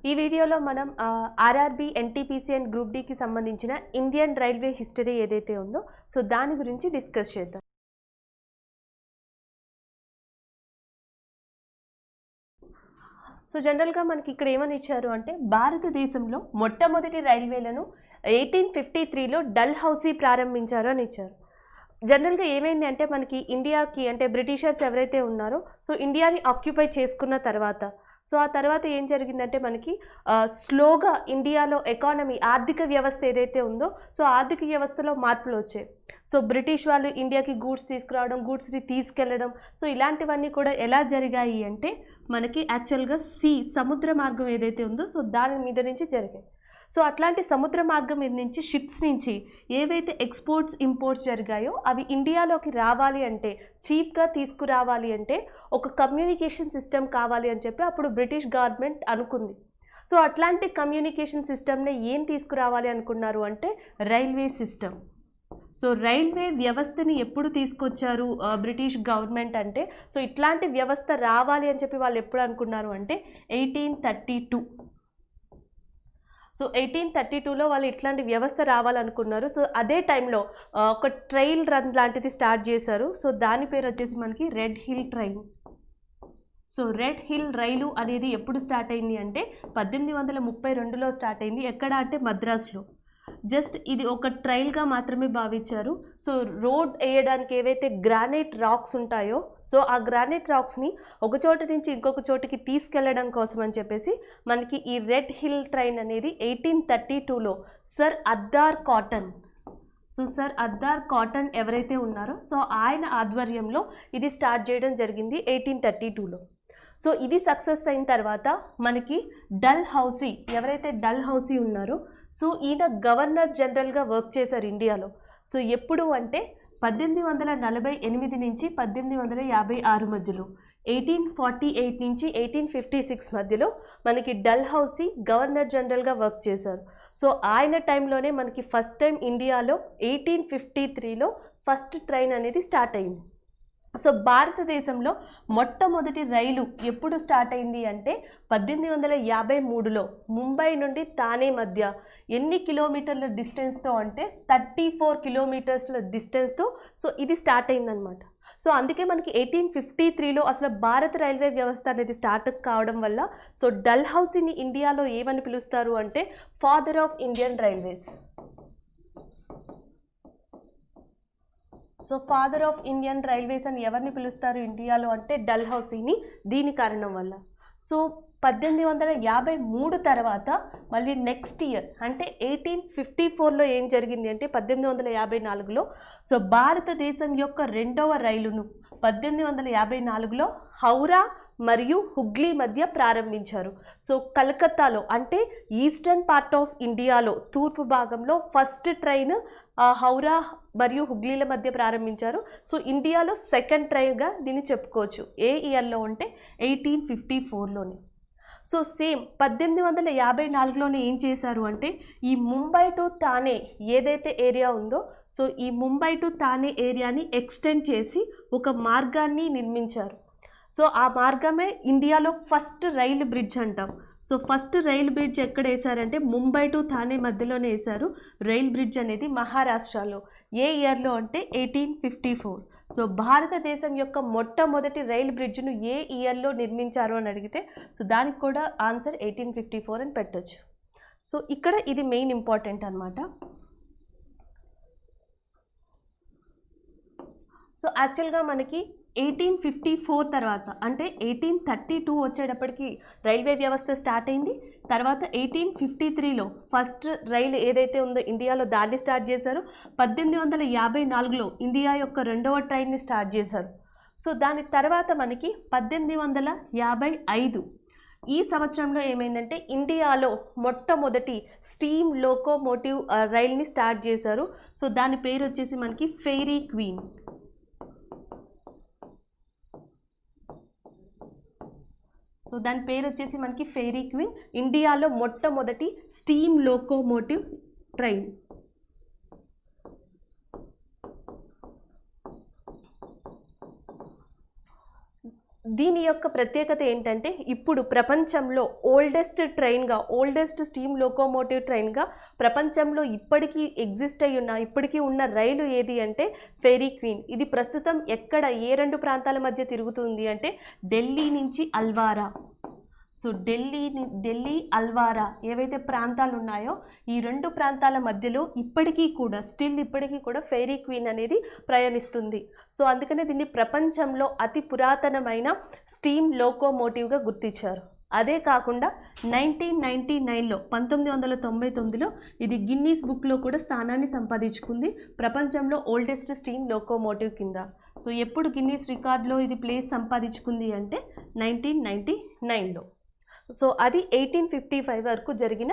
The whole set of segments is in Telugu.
ఈ వీడియోలో మనం ఆర్ఆర్బీ ఎన్టీపీసీ అండ్ గ్రూప్ డీకి సంబంధించిన ఇండియన్ రైల్వే హిస్టరీ ఏదైతే ఉందో సో దాని గురించి డిస్కస్ చేద్దాం. సో జనరల్గా మనకి ఇక్కడ ఏమని ఇచ్చారు అంటే భారతదేశంలో మొట్టమొదటి రైల్వేలను 1853లో డల్హౌసీ ప్రారంభించారు అని ఇచ్చారు. జనరల్గా ఏమైంది అంటే మనకి ఇండియాకి అంటే బ్రిటిషర్స్ ఎవరైతే ఉన్నారో సో ఇండియాని ఆక్యుపై చేసుకున్న తర్వాత సో ఆ తర్వాత ఏం జరిగిందంటే మనకి స్లోగా ఇండియాలో ఎకానమీ ఆర్థిక వ్యవస్థ ఏదైతే ఉందో సో ఆర్థిక వ్యవస్థలో మార్పులు వచ్చాయి. సో బ్రిటిష్ వాళ్ళు ఇండియాకి గూడ్స్ తీసుకురావడం, గూడ్స్ని తీసుకెళ్లడం, సో ఇలాంటివన్నీ కూడా ఎలా జరిగాయి అంటే మనకి యాక్చువల్గా సముద్ర మార్గం ఏదైతే ఉందో సో దాని మీద నుంచి జరిగాయి. సో అట్లాంటి సముద్ర మార్గం మీద నుంచి షిప్స్ నుంచి ఏవైతే ఎక్స్పోర్ట్స్ ఇంపోర్ట్స్ జరిగాయో అవి ఇండియాలోకి రావాలి అంటే చీప్గా తీసుకురావాలి అంటే ఒక కమ్యూనికేషన్ సిస్టమ్ కావాలి అని చెప్పి అప్పుడు బ్రిటిష్ గవర్నమెంట్ అనుకుంది. సో అట్లాంటి కమ్యూనికేషన్ సిస్టమ్ని ఏం తీసుకురావాలి అనుకున్నారు అంటే రైల్వే సిస్టమ్. సో రైల్వే వ్యవస్థని ఎప్పుడు తీసుకొచ్చారు బ్రిటిష్ గవర్నమెంట్ అంటే సో ఇట్లాంటి వ్యవస్థ రావాలి అని చెప్పి వాళ్ళు ఎప్పుడు అనుకున్నారు అంటే 1832. సో 1832లో వాళ్ళు ఇట్లాంటి వ్యవస్థ రావాలనుకున్నారు. సో అదే టైంలో ఒక ట్రైల్ రన్ లాంటిది స్టార్ట్ చేశారు. సో దాని పేరు వచ్చేసి మనకి red hill train. So red hill రైలు అనేది ఎప్పుడు స్టార్ట్ అయింది అంటే 1832లో స్టార్ట్ అయింది. ఎక్కడ అంటే మద్రాసులో. జస్ట్ ఇది ఒక ట్రైల్గా మాత్రమే భావించారు. సో రోడ్ వేయడానికి ఏవైతే గ్రానైట్ రాక్స్ ఉంటాయో సో ఆ గ్రానైట్ రాక్స్ని ఒక చోట నుంచి ఇంకొక చోటికి తీసుకెళ్లడం కోసం అని చెప్పేసి మనకి ఈ రెడ్ హిల్ ట్రైన్ అనేది 1832లో sir Arthur Cotton. So sir Arthur Cotton ఎవరైతే ఉన్నారో సో ఆయన ఆధ్వర్యంలో ఇది స్టార్ట్ చేయడం జరిగింది 1832లో. సో ఇది సక్సెస్ అయిన తర్వాత మనకి డల్హౌసీ ఎవరైతే డల్హౌసీ ఉన్నారో సో ఈయన గవర్నర్ జనరల్గా వర్క్ చేశారు ఇండియాలో. సో ఎప్పుడు అంటే 1848 నుంచి 1856 మధ్యలో, 1848 నుంచి 1856 మధ్యలో మనకి డల్హౌసీ గవర్నర్ జనరల్గా వర్క్ చేశారు. సో ఆయన టైంలోనే మనకి ఫస్ట్ టైం ఇండియాలో 1853లో ఫస్ట్ ట్రైన్ అనేది స్టార్ట్ అయింది. సో భారతదేశంలో మొట్టమొదటి రైలు ఎప్పుడు స్టార్ట్ అయింది అంటే 1853లో ముంబై నుండి తానే మధ్య ఎన్ని కిలోమీటర్ల డిస్టెన్స్తో అంటే 34 కిలోమీటర్స్ల డిస్టెన్స్తో సో ఇది స్టార్ట్ అయిందనమాట. సో అందుకే మనకి 1853లో అసలు భారత రైల్వే వ్యవస్థ అనేది స్టార్ట్ కావడం వల్ల సో డల్హౌసీని ఇండియాలో ఏమని పిలుస్తారు అంటే father of Indian railways. So father of Indian railways అని ఎవరిని పిలుస్తారు ఇండియాలో అంటే డల్హౌసీని, దీని కారణం వల్ల. సో 1853 తర్వాత మళ్ళీ నెక్స్ట్ ఇయర్ అంటే 1854లో ఏం జరిగింది అంటే 1854లో సో భారతదేశం యొక్క రెండవ రైలును 1854లో హౌరా మరియు హుగ్లీ మధ్య ప్రారంభించారు. సో కలకత్తాలో అంటే ఈస్టర్న్ పార్ట్ ఆఫ్ ఇండియాలో తూర్పు భాగంలో ఫస్ట్ ట్రైన్ హౌరా మరియు హుగ్లీల మధ్య ప్రారంభించారు. సో ఇండియాలో సెకండ్ ట్రైన్గా దీన్ని చెప్పుకోవచ్చు. ఏ ఇయర్లో అంటే 1854లోనే. సో సేమ్ 1854లోనే ఏం చేశారు అంటే ఈ ముంబై టు థానే ఏదైతే ఏరియా ఉందో సో ఈ ముంబై టు థానే ఏరియాని ఎక్స్టెండ్ చేసి ఒక మార్గాన్ని నిర్మించారు. సో ఆ మార్గమే ఇండియాలో ఫస్ట్ రైలు బ్రిడ్జ్ అంటాం. సో ఫస్ట్ రైలు బ్రిడ్జ్ ఎక్కడ వేశారంటే ముంబై టు థానే మధ్యలోనే వేశారు రైల్ బ్రిడ్జ్ అనేది మహారాష్ట్రలో. ఏ ఇయర్లో అంటే 1854. సో భారతదేశం యొక్క మొట్టమొదటి రైలు బ్రిడ్జ్ను ఏ ఇయర్లో నిర్మించారు అని అడిగితే సో దానికి కూడా ఆన్సర్ 1854 అని పెట్టచ్చు. సో ఇక్కడ ఇది మెయిన్ ఇంపార్టెంట్ అనమాట. సో యాక్చువల్గా మనకి 1854 తర్వాత అంటే 1832 వచ్చేటప్పటికి రైల్వే వ్యవస్థ స్టార్ట్ అయింది. తర్వాత 1853లో ఫస్ట్ రైలు ఏదైతే ఉందో ఇండియాలో దాన్ని స్టార్ట్ చేశారు. 1854లో ఇండియా యొక్క రెండవ ట్రైన్ని స్టార్ట్ చేశారు. సో దాని తర్వాత మనకి 1855 ఈ సంవత్సరంలో ఏమైందంటే ఇండియాలో మొట్టమొదటి స్టీమ్ లోకోమోటివ్ రైల్ని స్టార్ట్ చేశారు. సో దాని పేరు వచ్చేసి మనకి ఫెయిరీ క్వీన్. సో దాని పేరు వచ్చేసి మనకి ఫెయిరీ క్వీన్. ఇండియాలో మొట్టమొదటి స్టీమ్ లోకోమోటివ్ ట్రైన్. దీని యొక్క ప్రత్యేకత ఏంటంటే ఇప్పుడు ప్రపంచంలో ఓల్డెస్ట్ స్టీమ్ లోకోమోటివ్ ట్రైన్గా ప్రపంచంలో ఇప్పటికీ ఉన్న రైలు ఏది అంటే ఫెరీ క్వీన్. ఇది ప్రస్తుతం ఎక్కడ ఏ రెండు ప్రాంతాల మధ్య తిరుగుతుంది అంటే ఢిల్లీ నుంచి అల్వారా. సో ఢిల్లీ అల్వారా ఏవైతే ప్రాంతాలు ఉన్నాయో ఈ రెండు ప్రాంతాల మధ్యలో ఇప్పటికీ కూడా ఫెరీ క్వీన్ అనేది ప్రయాణిస్తుంది. సో అందుకనే దీన్ని ప్రపంచంలో అతి పురాతనమైన స్టీమ్ లోకోమోటివ్గా గుర్తించారు. అదే కాకుండా 1999లో ఇది గిన్నీస్ బుక్లో కూడా స్థానాన్ని సంపాదించుకుంది ప్రపంచంలో ఓల్డెస్ట్ స్టీమ్ లోకోమోటివ్ కింద. సో ఎప్పుడు గిన్నీస్ రికార్డులో ఇది ప్లేస్ సంపాదించుకుంది అంటే 1999లో. సో అది 1855 వరకు జరిగిన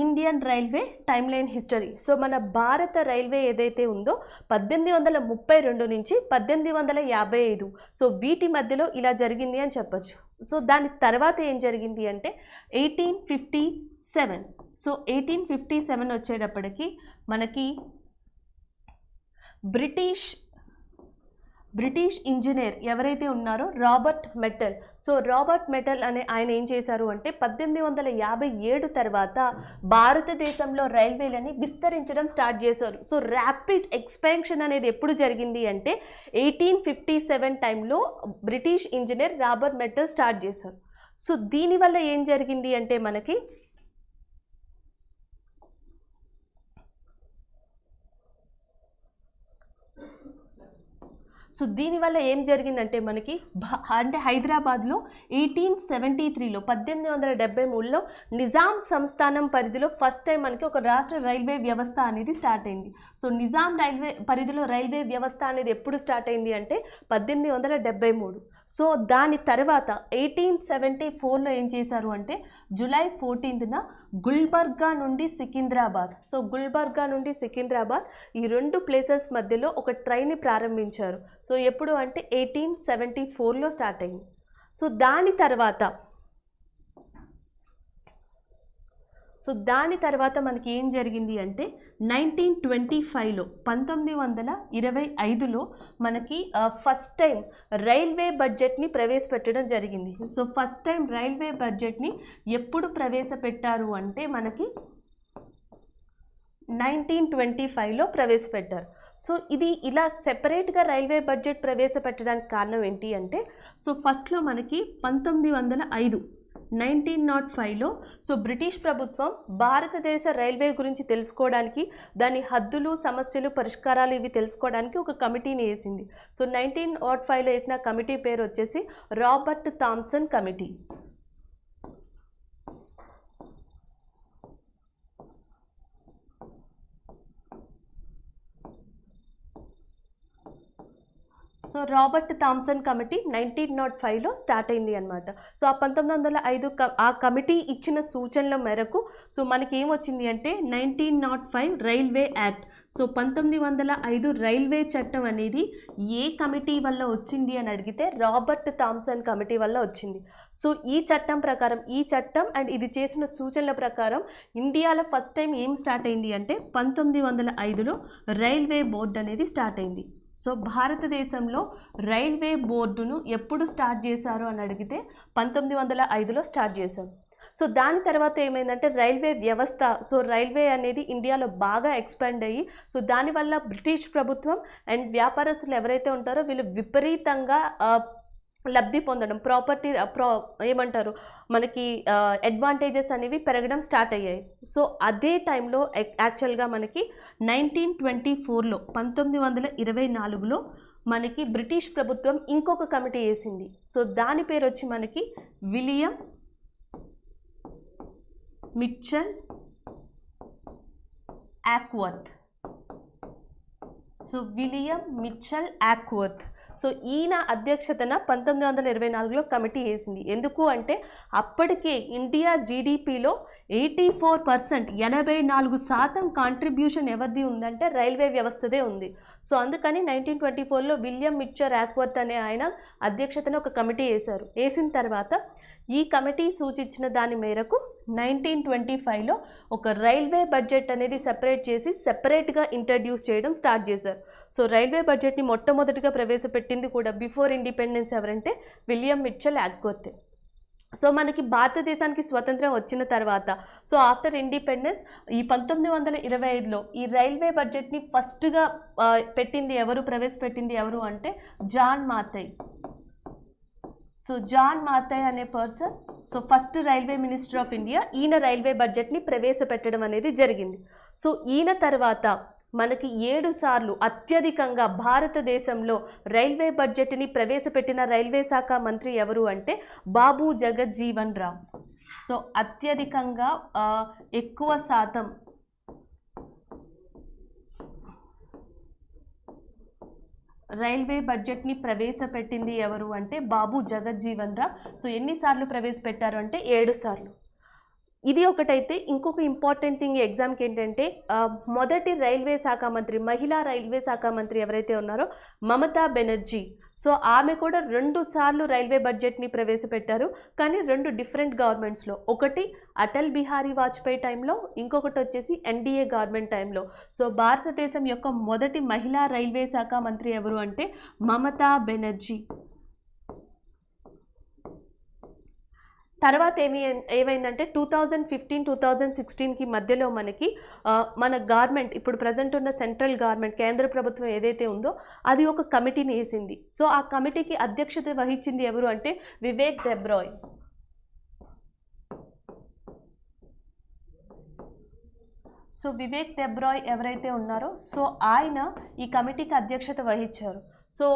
Indian railway time line history. So మన భారత రైల్వే ఏదైతే ఉందో 1832 నుంచి 1855 సో వీటి మధ్యలో ఇలా జరిగింది అని చెప్పచ్చు. సో దాని తర్వాత ఏం జరిగింది అంటే 1857. సో 1857 వచ్చేటప్పటికి మనకి బ్రిటిష్ ఇంజనీర్ ఎవరైతే ఉన్నారో Robert metal. So Robert metal అనే ఆయన ఏం చేశారు అంటే 1857 తర్వాత భారతదేశంలో రైల్వేలని విస్తరించడం స్టార్ట్ చేశారు. సో ర్యాపిడ్ ఎక్స్పాన్షన్ అనేది ఎప్పుడు జరిగింది అంటే 1857 టైంలో British engineer Robert metal start చేశారు. సో దీనివల్ల ఏం జరిగింది అంటే మనకి అంటే హైదరాబాద్లో 1873లో 1873లో నిజాం సంస్థానం పరిధిలో ఫస్ట్ టైం మనకి ఒక రాష్ట్ర రైల్వే వ్యవస్థ అనేది స్టార్ట్ అయింది. సో నిజాం రైల్వే పరిధిలో రైల్వే వ్యవస్థ అనేది ఎప్పుడు స్టార్ట్ అయింది అంటే 1873. సో దాని తర్వాత 1874లో ఏం చేశారు అంటే జూలై 14న గుల్బర్గా నుండి సికింద్రాబాద్ ఈ రెండు ప్లేసెస్ మధ్యలో ఒక ట్రైన్ని ప్రారంభించారు. సో ఎప్పుడు అంటే 1874లో స్టార్ట్ అయింది. సో దాని తర్వాత మనకి ఏం జరిగింది అంటే 1925లో మనకి ఫస్ట్ టైం రైల్వే బడ్జెట్ని ప్రవేశపెట్టడం జరిగింది. సో ఫస్ట్ టైం రైల్వే బడ్జెట్ని ఎప్పుడు ప్రవేశపెట్టారు అంటే మనకి 1925లో ప్రవేశపెట్టారు. సో ఇది ఇలా సెపరేట్గా రైల్వే బడ్జెట్ ప్రవేశపెట్టడానికి కారణం ఏంటి అంటే సో ఫస్ట్లో మనకి 1905లో సో బ్రిటిష్ ప్రభుత్వం భారతదేశ రైల్వే గురించి తెలుసుకోవడానికి దాని హద్దులు సమస్యలు పరిష్కారాలు ఇవి తెలుసుకోవడానికి ఒక కమిటీని వేసింది. సో 1905లో వేసిన కమిటీ పేరు వచ్చేసి Robert Thomson committee. So Robert Thomson committee 1905లో స్టార్ట్ అయింది అనమాట. సో ఆ 1905 ఆ కమిటీ ఇచ్చిన సూచనల మేరకు సో మనకి ఏమొచ్చింది అంటే 1905 రైల్వే యాక్ట్. సో 1905 రైల్వే చట్టం అనేది ఏ కమిటీ వల్ల వచ్చింది అని అడిగితే రాబర్ట్ థామ్సన్ కమిటీ వల్ల వచ్చింది. సో ఈ చట్టం అండ్ ఇది చేసిన సూచనల ప్రకారం ఇండియాలో ఫస్ట్ టైం ఏం స్టార్ట్ అయింది అంటే 1905లో రైల్వే బోర్డు అనేది స్టార్ట్ అయింది. సో భారతదేశంలో రైల్వే బోర్డును ఎప్పుడు స్టార్ట్ చేశారు అని అడిగితే 1905లో స్టార్ట్ చేశారు. సో దాని తర్వాత ఏమైందంటే రైల్వే వ్యవస్థ రైల్వే అనేది ఇండియాలో బాగా ఎక్స్పాండ్ అయ్యి సో దానివల్ల బ్రిటిష్ ప్రభుత్వం అండ్ వ్యాపారస్తులు ఎవరైతే ఉంటారో వీళ్ళు విపరీతంగా లబ్ధి పొందడం ఏమంటారు మనకి అడ్వాంటేజెస్ అనేవి పెరగడం స్టార్ట్ అయ్యాయి. సో అదే టైంలో యాక్చువల్గా మనకి 1924లో మనకి బ్రిటిష్ ప్రభుత్వం ఇంకొక కమిటీ వేసింది. సో దాని పేరు వచ్చి మనకి విలియం మిచెల్ యాక్వర్త్. సో ఈయన అధ్యక్షతన 1924లో కమిటీ వేసింది. ఎందుకు అంటే అప్పటికే ఇండియా జీడిపిలో 84% 84% కాంట్రిబ్యూషన్ ఎవరిది ఉందంటే రైల్వే వ్యవస్థదే ఉంది. సో అందుకని 1924లో విలియం మిచెల్ యాక్వర్త్ అనే ఆయన అధ్యక్షతన ఒక కమిటీ వేశారు. వేసిన తర్వాత ఈ కమిటీ సూచించిన దాని మేరకు 1925లో ఒక రైల్వే బడ్జెట్ అనేది సెపరేట్ చేసి సెపరేట్గా ఇంట్రడ్యూస్ చేయడం స్టార్ట్ చేశారు. సో రైల్వే బడ్జెట్ని మొట్టమొదటిగా ప్రవేశపెట్టింది కూడా బిఫోర్ ఇండిపెండెన్స్ ఎవరంటే విలియం మిచెల్ యాడ్కోతే. సో మనకి భారతదేశానికి స్వతంత్రం వచ్చిన తర్వాత సో ఆఫ్టర్ ఇండిపెండెన్స్ ఈ 1925లో ఈ రైల్వే బడ్జెట్ని ఫస్ట్గా ప్రవేశపెట్టింది ఎవరు అంటే జాన్ మాథై. సో జాన్ మాథై అనే person so first railway minister of India, ఈయన రైల్వే బడ్జెట్ని ప్రవేశపెట్టడం అనేది జరిగింది. సో ఈయన తర్వాత మనకి 7 సార్లు అత్యధికంగా భారతదేశంలో రైల్వే బడ్జెట్ని ప్రవేశపెట్టిన రైల్వే శాఖ మంత్రి ఎవరు అంటే బాబు జగజ్జీవన్ రామ్. సో అత్యధికంగా ఎక్కువ శాతం రైల్వే బడ్జెట్ని ప్రవేశపెట్టింది ఎవరు అంటే బాబు జగజ్జీవన్ రామ్. సో ఎన్నిసార్లు ప్రవేశపెట్టారు అంటే 7 సార్లు. ఇది ఒకటైతే ఇంకొక ఇంపార్టెంట్ థింగ్ ఎగ్జామ్కి ఏంటంటే మొదటి రైల్వే శాఖ మంత్రి, మహిళా రైల్వే శాఖ మంత్రి ఎవరైతే ఉన్నారో మమతా బెనర్జీ. సో ఆమె కూడా 2 సార్లు రైల్వే బడ్జెట్ని ప్రవేశపెట్టారు, కానీ 2 డిఫరెంట్ గవర్నమెంట్స్లో. ఒకటి అటల్ బిహారీ వాజ్పేయి టైంలో, ఇంకొకటి వచ్చేసి ఎన్డీఏ గవర్నమెంట్ టైంలో. సో భారతదేశం యొక్క మొదటి మహిళా రైల్వే శాఖ మంత్రి ఎవరు అంటే మమతా బెనర్జీ. తర్వాత ఏమైందంటే 2015-2016కి మధ్యలో మనకి మన గవర్నమెంట్, ఇప్పుడు ప్రజెంట్ ఉన్న సెంట్రల్ గవర్నమెంట్, కేంద్ర ప్రభుత్వం ఏదైతే ఉందో అది ఒక కమిటీని వేసింది. సో ఆ కమిటీకి అధ్యక్షత వహించింది ఎవరు అంటే వివేక్ దెబ్రాయ్. సో వివేక్ దెబ్రాయ్ ఎవరైతే ఉన్నారో సో ఆయన ఈ కమిటీకి అధ్యక్షత వహించారు. సో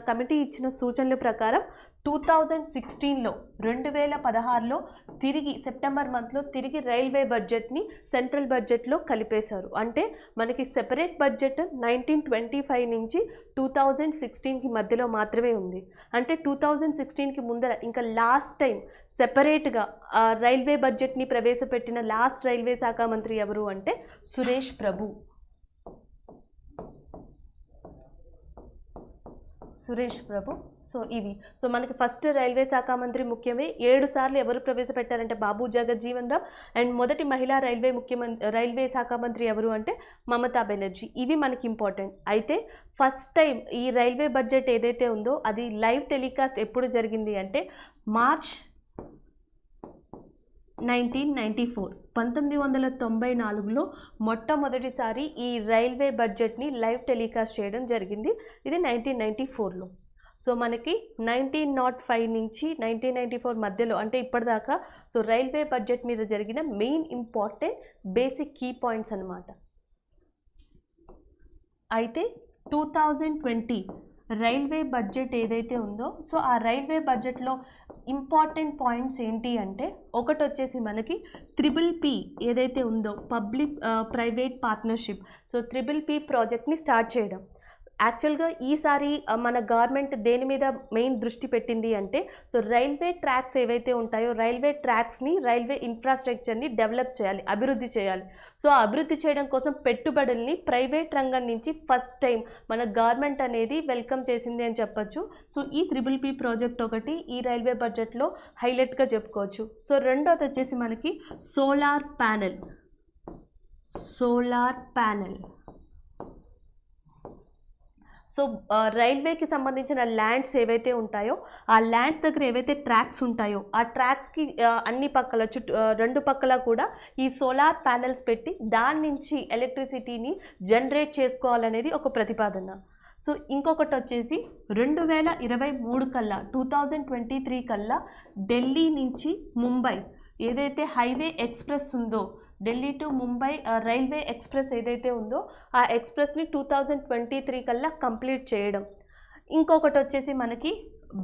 కమిటీ ఇచ్చిన సూచనల ప్రకారం 2016లో 2016లో తిరిగి సెప్టెంబర్ మంత్లో తిరిగి రైల్వే బడ్జెట్ని సెంట్రల్ బడ్జెట్లో కలిపేశారు. అంటే మనకి సెపరేట్ బడ్జెట్ 1925 నుంచి 2016కి మధ్యలో మాత్రమే ఉంది. అంటే 2016కి ముందర ఇంకా లాస్ట్ టైం సెపరేట్గా రైల్వే బడ్జెట్ని ప్రవేశపెట్టిన లాస్ట్ రైల్వే శాఖ మంత్రి ఎవరు అంటే సురేష్ ప్రభు. సో ఇవి. సో మనకి ఫస్ట్ రైల్వే శాఖ మంత్రి ముఖ్యమే. 7 సార్లు ఎవరు ప్రవేశపెట్టారంటే బాబు జగజ్జీవన్ రామ్. అండ్ మొదటి మహిళా రైల్వే శాఖ మంత్రి ఎవరు అంటే మమతా బెనర్జీ. ఇవి మనకి ఇంపార్టెంట్. అయితే ఫస్ట్ టైం ఈ రైల్వే బడ్జెట్ ఏదైతే ఉందో అది లైవ్ టెలికాస్ట్ ఎప్పుడు జరిగింది అంటే మార్చ్ 1994లో మొట్టమొదటిసారి ఈ రైల్వే బడ్జెట్ని లైవ్ టెలికాస్ట్ చేయడం జరిగింది. ఇది 1994లో. సో మనకి 1905 నుంచి 1994 మధ్యలో అంటే ఇప్పటిదాకా సో రైల్వే బడ్జెట్ మీద జరిగిన main important basic key points అన్నమాట. అయితే 2020 రైల్వే బడ్జెట్ ఏదైతే ఉందో సో ఆ రైల్వే బడ్జెట్లో ఇంపార్టెంట్ పాయింట్స్ ఏంటి అంటే ఒకటి వచ్చేసి మనకి PPP ఏదైతే ఉందో public private partnership. So PPP ప్రాజెక్ట్ని స్టార్ట్ చేయడం. యాక్చువల్గా ఈసారి మన గవర్నమెంట్ దేని మీద మెయిన్ దృష్టి పెట్టింది అంటే సో రైల్వే ట్రాక్స్ ఏవైతే ఉంటాయో రైల్వే ట్రాక్స్ని, రైల్వే ఇన్ఫ్రాస్ట్రక్చర్ని డెవలప్ చేయాలి, అభివృద్ధి చేయాలి. సో అభివృద్ధి చేయడం కోసం పెట్టుబడుల్ని ప్రైవేట్ రంగం నుంచి ఫస్ట్ టైం మన గవర్నమెంట్ అనేది వెల్కమ్ చేసింది అని చెప్పొచ్చు. సో ఈ PPP ప్రాజెక్ట్ ఒకటి ఈ రైల్వే బడ్జెట్లో హైలైట్గా చెప్పుకోవచ్చు. సో రెండోది వచ్చేసి మనకి సోలార్ ప్యానెల్. సో రైల్వేకి సంబంధించిన ల్యాండ్స్ ఏవైతే ఉంటాయో ఆ ల్యాండ్స్ దగ్గర ఏవైతే ట్రాక్స్ ఉంటాయో ఆ ట్రాక్స్కి అన్ని పక్కల రెండు పక్కల కూడా ఈ సోలార్ ప్యానెల్స్ పెట్టి దాని నుంచి ఎలక్ట్రిసిటీని జనరేట్ చేసుకోవాలనేది ఒక ప్రతిపాదన. సో ఇంకొకటి వచ్చేసి 2023 కల్లా 2023 కల్లా ఢిల్లీ నుంచి ముంబై ఏదైతే హైవే ఎక్స్ప్రెస్ ఉందో, Delhi to Mumbai railway express ఏదైతే ఉందో ఆ ఎక్స్ప్రెస్ని 2023 కల్లా కంప్లీట్ చేయడం. ఇంకొకటి వచ్చేసి మనకి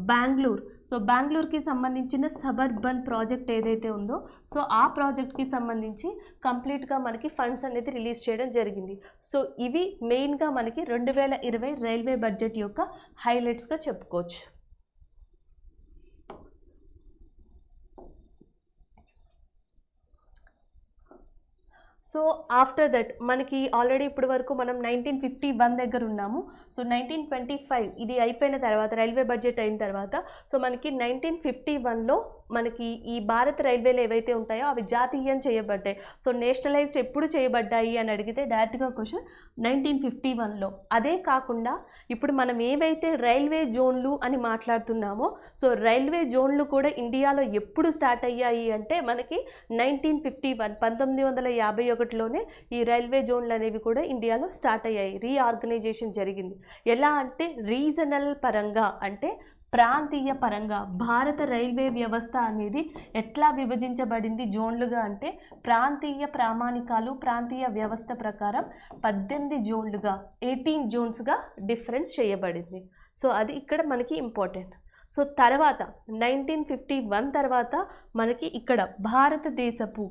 బెంగళూరు. సో బెంగళూరుకి సంబంధించిన సబర్బన్ ప్రాజెక్ట్ ఏదైతే ఉందో సో ఆ ప్రాజెక్ట్కి సంబంధించి కంప్లీట్గా మనకి ఫండ్స్ అనేది రిలీజ్ చేయడం జరిగింది. సో ఇవి మెయిన్గా మనకి 2020 రైల్వే బడ్జెట్ యొక్క హైలైట్స్గా చెప్పుకోవచ్చు. సో ఆఫ్టర్ దట్ మనకి ఆల్రెడీ ఇప్పటి వరకు మనం 1951 దగ్గర ఉన్నాము. సో 1925 ఇది అయిపోయిన తర్వాత రైల్వే బడ్జెట్ అయిన తర్వాత సో మనకి 1951లో మనకి ఈ భారత రైల్వేలు ఏవైతే ఉంటాయో అవి జాతీయం చేయబడ్డాయి. సో నేషనలైజ్డ్ ఎప్పుడు చేయబడ్డాయి అని అడిగితే డైరెక్ట్గా క్వశ్చన్ 1951లో. అదే కాకుండా ఇప్పుడు మనం ఏవైతే రైల్వే జోన్లు అని మాట్లాడుతున్నామో సో రైల్వే జోన్లు కూడా ఇండియాలో ఎప్పుడు స్టార్ట్ అయ్యాయి అంటే మనకి 1951 1951లోనే ఈ రైల్వే జోన్లు అనేవి కూడా ఇండియాలో స్టార్ట్ అయ్యాయి. రీఆర్గనైజేషన్ జరిగింది. ఎలా అంటే రీజనల్ పరంగా అంటే ప్రాంతీయ పరంగా భారత రైల్వే వ్యవస్థ అనేది ఎట్లా విభజించబడింది జోన్లుగా అంటే ప్రాంతీయ ప్రామాణికాలు ప్రాంతీయ వ్యవస్థ ప్రకారం 18 జోన్లుగా 18 జోన్స్గా డిఫరెన్స్ చేయబడింది. సో అది ఇక్కడ మనకి ఇంపార్టెంట్. సో తర్వాత 1951 తర్వాత మనకి ఇక్కడ భారతదేశపు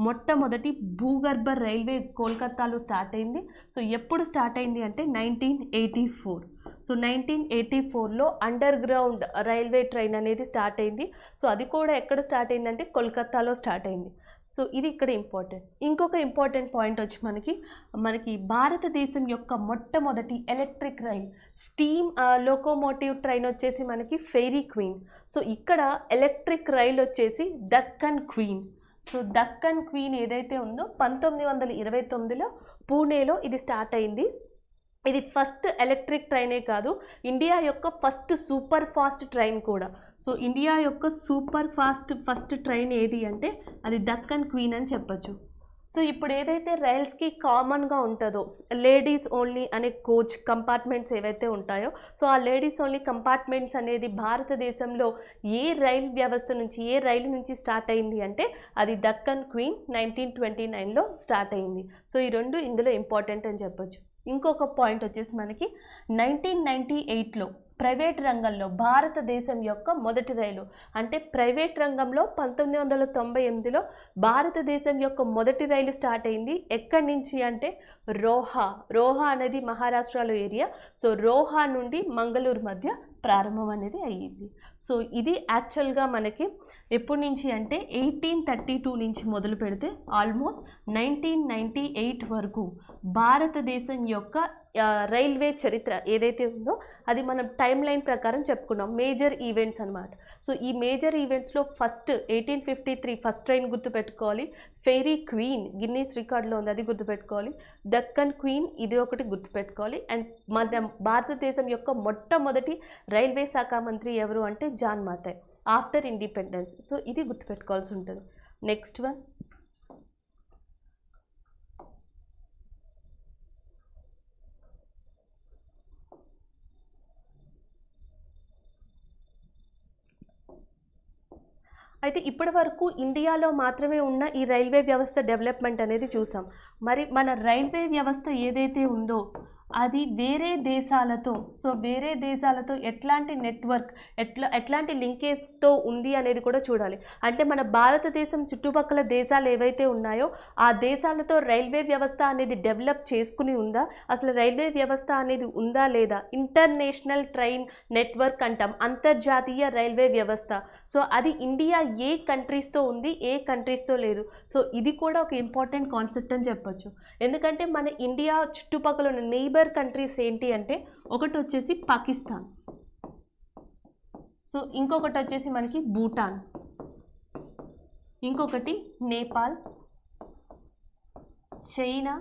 మొట్టమొదటి భూగర్భ రైల్వే కోల్కతాలో స్టార్ట్ అయింది. సో ఎప్పుడు స్టార్ట్ అయింది అంటే 1984. సో 1984లో అండర్ గ్రౌండ్ రైల్వే ట్రైన్ అనేది స్టార్ట్ అయింది. సో అది కూడా ఎక్కడ స్టార్ట్ అయిందంటే కోల్కతాలో స్టార్ట్ అయింది. సో ఇది ఇక్కడ ఇంపార్టెంట్. ఇంకొక ఇంపార్టెంట్ పాయింట్ వచ్చి మనకి భారతదేశం యొక్క మొట్టమొదటి electric rail steam locomotive train వచ్చేసి మనకి ఫెయిరీ క్వీన్. సో ఇక్కడ ఎలక్ట్రిక్ రైల్ వచ్చేసి Deccan queen. So Deccan queen ఏదైతే ఉందో 1929లో పూణేలో ఇది స్టార్ట్ అయింది. ఇది ఫస్ట్ ఎలక్ట్రిక్ ట్రైనే కాదు, ఇండియా యొక్క ఫస్ట్ సూపర్ ఫాస్ట్ ట్రైన్ కూడా. సో ఇండియా యొక్క సూపర్ ఫస్ట్ ట్రైన్ ఏది అంటే అది దక్కన్ క్వీన్ అని చెప్పచ్చు. సో ఇప్పుడు ఏదైతే రైల్స్కి కామన్గా ఉంటుందో లేడీస్ ఓన్లీ అనే కోచ్ కంపార్ట్మెంట్స్ ఏవైతే ఉంటాయో సో ఆ లేడీస్ ఓన్లీ కంపార్ట్మెంట్స్ అనేది భారతదేశంలో ఏ రైల్ వ్యవస్థ నుంచి ఏ రైలు నుంచి స్టార్ట్ అయింది అంటే అది దక్కన్ క్వీన్ 1929లో స్టార్ట్ అయింది. సో ఈ రెండు ఇందులో ఇంపార్టెంట్ అని చెప్పచ్చు. ఇంకొక పాయింట్ వచ్చేసి మనకి 1998లో ప్రైవేట్ రంగంలో భారతదేశం యొక్క మొదటి రైలు అంటే ప్రైవేట్ రంగంలో 1998లో భారతదేశం యొక్క మొదటి రైలు స్టార్ట్ అయింది. ఎక్కడి నుంచి అంటే రోహా అనేది మహారాష్ట్రలో ఏరియా. సో రోహా నుండి మంగళూరు మధ్య ప్రారంభం అనేది అయ్యింది. సో ఇది యాక్చువల్గా మనకి ఎప్పటి నుంచి అంటే 1832 నుంచి మొదలు పెడితే ఆల్మోస్ట్ 1998 వరకు భారతదేశం యొక్క రైల్వే చరిత్ర ఏదైతే ఉందో అది మనం టైం లైన్ ప్రకారం చెప్పుకున్నాం. మేజర్ ఈవెంట్స్ అనమాట. సో ఈ మేజర్ ఈవెంట్స్లో ఫస్ట్ 1853 ఫస్ట్ ట్రైన్ గుర్తుపెట్టుకోవాలి. ఫెయిరీ క్వీన్ గిన్నీస్ రికార్డులో ఉంది, అది గుర్తుపెట్టుకోవాలి. దక్కన్ క్వీన్ ఇది ఒకటి గుర్తుపెట్టుకోవాలి. అండ్ మన భారతదేశం యొక్క మొట్టమొదటి రైల్వే శాఖ మంత్రి ఎవరు అంటే జాన్ మాథాయ్ ఆఫ్టర్ ఇండిపెండెన్స్. సో ఇది గుర్తుపెట్టుకోవాల్సి ఉంటుంది. నెక్స్ట్ వన్ అయితే ఇప్పటి వరకు ఇండియాలో మాత్రమే ఉన్న ఈ రైల్వే వ్యవస్థ డెవలప్మెంట్ అనేది చూసాం. మరి మన రైల్వే వ్యవస్థ ఏదైతే ఉందో అది వేరే దేశాలతో వేరే దేశాలతో ఎట్లాంటి నెట్వర్క్ ఎట్లాంటి లింకేజ్తో ఉంది అనేది కూడా చూడాలి. అంటే మన భారతదేశం చుట్టుపక్కల దేశాలు ఏవైతే ఉన్నాయో ఆ దేశాలతో రైల్వే వ్యవస్థ అనేది డెవలప్ చేసుకుని ఉందా, అసలు రైల్వే వ్యవస్థ అనేది ఉందా లేదా, ఇంటర్నేషనల్ ట్రైన్ నెట్వర్క్ అంటాం, అంతర్జాతీయ రైల్వే వ్యవస్థ. సో అది ఇండియా ఏ కంట్రీస్తో ఉంది ఏ కంట్రీస్తో లేదు. సో ఇది కూడా ఒక ఇంపార్టెంట్ కాన్సెప్ట్ అని చెప్పొచ్చు. ఎందుకంటే మన ఇండియా చుట్టుపక్కల ఉన్న నైబర్ కంట్రీస్ ఏంటి అంటే ఒకటి వచ్చేసి పాకిస్తాన్, సో ఇంకొకటి వచ్చేసి మనకి భూటాన్, ఇంకొకటి నేపాల్, చైనా,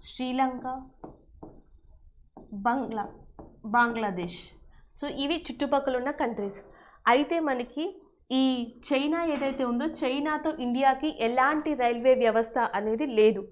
శ్రీలంక, బంగ్లాదేశ్. సో ఇవి చుట్టుపక్కల ఉన్న కంట్రీస్. అయితే మనకి ఈ చైనా ఏదైతే ఉందో చైనాతో ఇండియాకి ఎలాంటి రైల్వే వ్యవస్థ అనేది లేదు.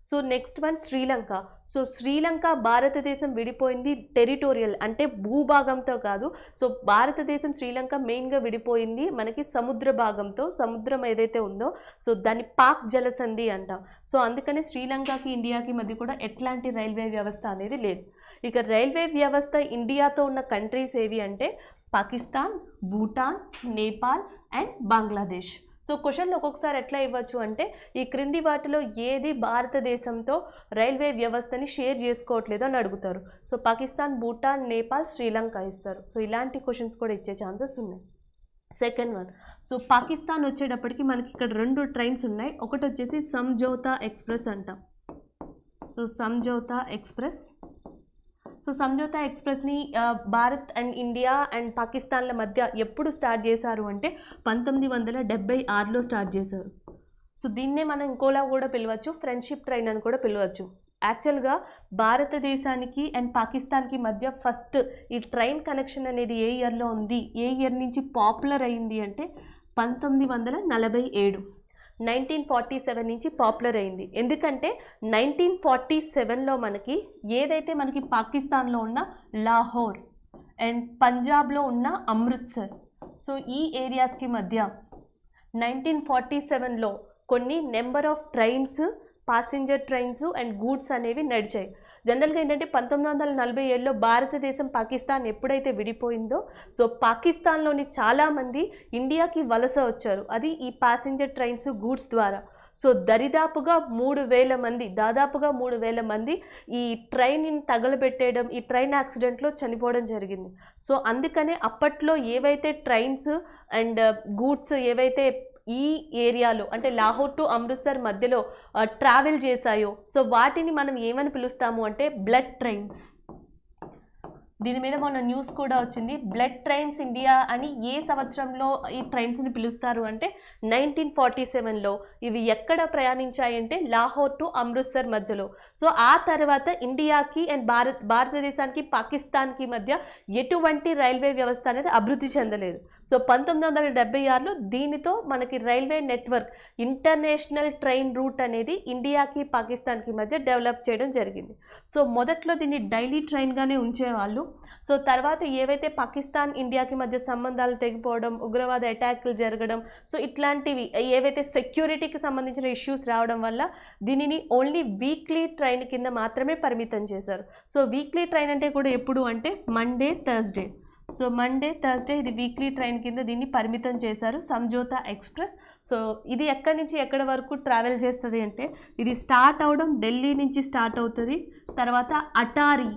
So next one Sri Lanka. So Sri Lanka భారతదేశం విడిపోయింది టెరిటోరియల్ అంటే భూభాగంతో కాదు. సో భారతదేశం శ్రీలంక మెయిన్గా విడిపోయింది మనకి సముద్ర భాగంతో. సముద్రం ఏదైతే ఉందో సో దాన్ని పాక్ జలసంధి అంటాం. సో అందుకని శ్రీలంకకి ఇండియాకి మధ్య కూడా ఎట్లాంటి రైల్వే వ్యవస్థ అనేది లేదు. ఇక రైల్వే వ్యవస్థ ఇండియాతో ఉన్న కంట్రీస్ ఏవి అంటే పాకిస్తాన్, భూటాన్, నేపాల్ అండ్ బంగ్లాదేశ్. సో క్వశ్చన్లు ఒక్కొక్కసారి ఎట్లా ఇవ్వచ్చు అంటే ఈ క్రింది వాటిలో ఏది భారతదేశంతో రైల్వే వ్యవస్థని షేర్ చేసుకోవట్లేదు అని అడుగుతారు. సో పాకిస్తాన్, భూటాన్, నేపాల్, శ్రీలంక ఇస్తారు. సో ఇలాంటి క్వశ్చన్స్ కూడా ఇచ్చే ఛాన్సెస్ ఉన్నాయి. సెకండ్ వన్, సో పాకిస్తాన్ వచ్చేటప్పటికి మనకి ఇక్కడ 2 ట్రైన్స్ ఉన్నాయి. ఒకటి వచ్చేసి సంజౌతా ఎక్స్ప్రెస్ అంటాం. So Samjhauta express. So Samjhauta ఎక్స్ప్రెస్ని భారత్ అండ్ ఇండియా అండ్ పాకిస్తాన్ల మధ్య ఎప్పుడు స్టార్ట్ చేశారు అంటే 1976లో స్టార్ట్ చేశారు. సో దీన్నే మనం ఇంకోలా కూడా పిలవచ్చు, ఫ్రెండ్షిప్ ట్రైన్ అని కూడా పిలవచ్చు. యాక్చువల్గా భారతదేశానికి అండ్ పాకిస్తాన్కి మధ్య ఫస్ట్ ఈ ట్రైన్ కనెక్షన్ అనేది ఏ ఇయర్లో ఉంది, ఏ ఇయర్ నుంచి పాపులర్ అయింది అంటే 1947, 1947 నుంచి పాపులర్ అయింది. ఎందుకంటే 1947లో మనకి ఏదైతే మనకి పాకిస్తాన్లో ఉన్న లాహోర్ అండ్ పంజాబ్లో ఉన్న అమృత్సర్, సో ఈ ఏరియాస్కి మధ్య 1947లో కొన్ని number of trains, passenger trains and goods అనేవి నడిచాయి. జనరల్గా ఏంటంటే 1947లో భారతదేశం పాకిస్తాన్ ఎప్పుడైతే విడిపోయిందో, సో పాకిస్తాన్లోని చాలామంది ఇండియాకి వలస వచ్చారు, అది ఈ ప్యాసింజర్ ట్రైన్స్ గూడ్స్ ద్వారా. సో దరిదాపుగా 3,000 మంది, దాదాపుగా 3,000 మంది ఈ ట్రైన్ని తగలబెట్టేయడం, ఈ ట్రైన్ యాక్సిడెంట్లో చనిపోవడం జరిగింది. సో అందుకనే అప్పట్లో ఏవైతే ట్రైన్స్ అండ్ గూడ్స్ ఏవైతే ఈ ఏరియాలో అంటే లాహోర్ టు అమృత్సర్ మధ్యలో ట్రావెల్ చేశాయో, సో వాటిని మనం ఏమని పిలుస్తాము అంటే బ్లడ్ ట్రైన్స్. దీని మీద మొన్న న్యూస్ కూడా వచ్చింది, బ్లడ్ ట్రైన్స్ ఇండియా అని. ఏ సంవత్సరంలో ఈ ట్రైన్స్ని పిలుస్తారు అంటే 1947లో. ఇవి ఎక్కడ ప్రయాణించాయి అంటే లాహోర్ టు అమృత్సర్ మధ్యలో. సో ఆ తర్వాత ఇండియాకి అండ్ భారతదేశానికి పాకిస్తాన్కి మధ్య ఎటువంటి రైల్వే వ్యవస్థ అనేది అభివృద్ధి చెందలేదు. సో 1976లో దీనితో మనకి railway network, international train route అనేది ఇండియాకి పాకిస్తాన్కి మధ్య డెవలప్ చేయడం జరిగింది. సో మొదట్లో దీన్ని డైలీ ట్రైన్గానే ఉంచేవాళ్ళు. సో తర్వాత ఏవైతే పాకిస్తాన్ ఇండియాకి మధ్య సంబంధాలు తెగిపోవడం, ఉగ్రవాద అటాక్లు జరగడం, సో ఇట్లాంటివి ఏవైతే సెక్యూరిటీకి సంబంధించిన ఇష్యూస్ రావడం వల్ల దీనిని ఓన్లీ వీక్లీ ట్రైన్ కింద మాత్రమే పరిమితం చేశారు. సో వీక్లీ ట్రైన్ అంటే కూడా ఎప్పుడు అంటే Monday Thursday. So Monday Thursday ఇది వీక్లీ ట్రైన్ కింద దీన్ని పరిమితం చేశారు, సంజోతా ఎక్స్ప్రెస్. సో ఇది ఎక్కడి నుంచి ఎక్కడి వరకు ట్రావెల్ చేస్తుంది అంటే, ఇది స్టార్ట్ అవడం ఢిల్లీ నుంచి స్టార్ట్ అవుతుంది, తర్వాత అటారీ.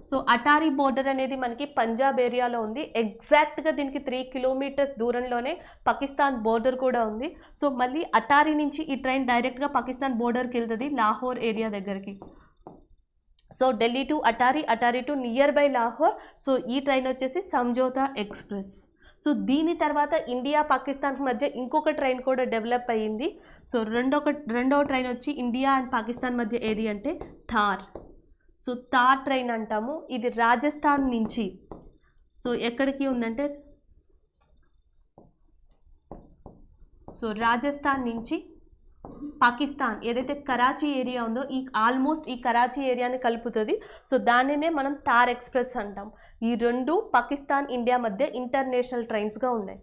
సో అటారీ బోర్డర్ అనేది మనకి పంజాబ్ ఏరియాలో ఉంది. ఎగ్జాక్ట్గా దీనికి 3 కిలోమీటర్స్ దూరంలోనే పాకిస్తాన్ బోర్డర్ కూడా ఉంది. సో మళ్ళీ అటారీ నుంచి ఈ ట్రైన్ డైరెక్ట్గా పాకిస్తాన్ బోర్డర్కి వెళ్తుంది, లాహోర్ ఏరియా దగ్గరికి. So Delhi to Attari, Attari to near by Lahore. So ఈ ట్రైన్ వచ్చేసి సంజోతా ఎక్స్ప్రెస్. సో దీని తర్వాత ఇండియా పాకిస్తాన్కి మధ్య ఇంకొక ట్రైన్ కూడా డెవలప్ అయ్యింది. సో రెండో ట్రైన్ వచ్చి ఇండియా అండ్ పాకిస్తాన్ మధ్య ఏది అంటే థార్. సో థార్ ట్రైన్ అంటాము. ఇది రాజస్థాన్ నుంచి, సో ఎక్కడికి ఉందంటే, సో రాజస్థాన్ నుంచి పాకిస్తాన్ ఏదైతే కరాచీ ఏరియా ఉందో, ఈ ఆల్మోస్ట్ ఈ కరాచీ ఏరియాని కలుపుతుంది. సో దానినే మనం థార్ ఎక్స్ప్రెస్ అంటాం. ఈ రెండు పాకిస్తాన్ ఇండియా మధ్య ఇంటర్నేషనల్ ట్రైన్స్గా ఉన్నాయి.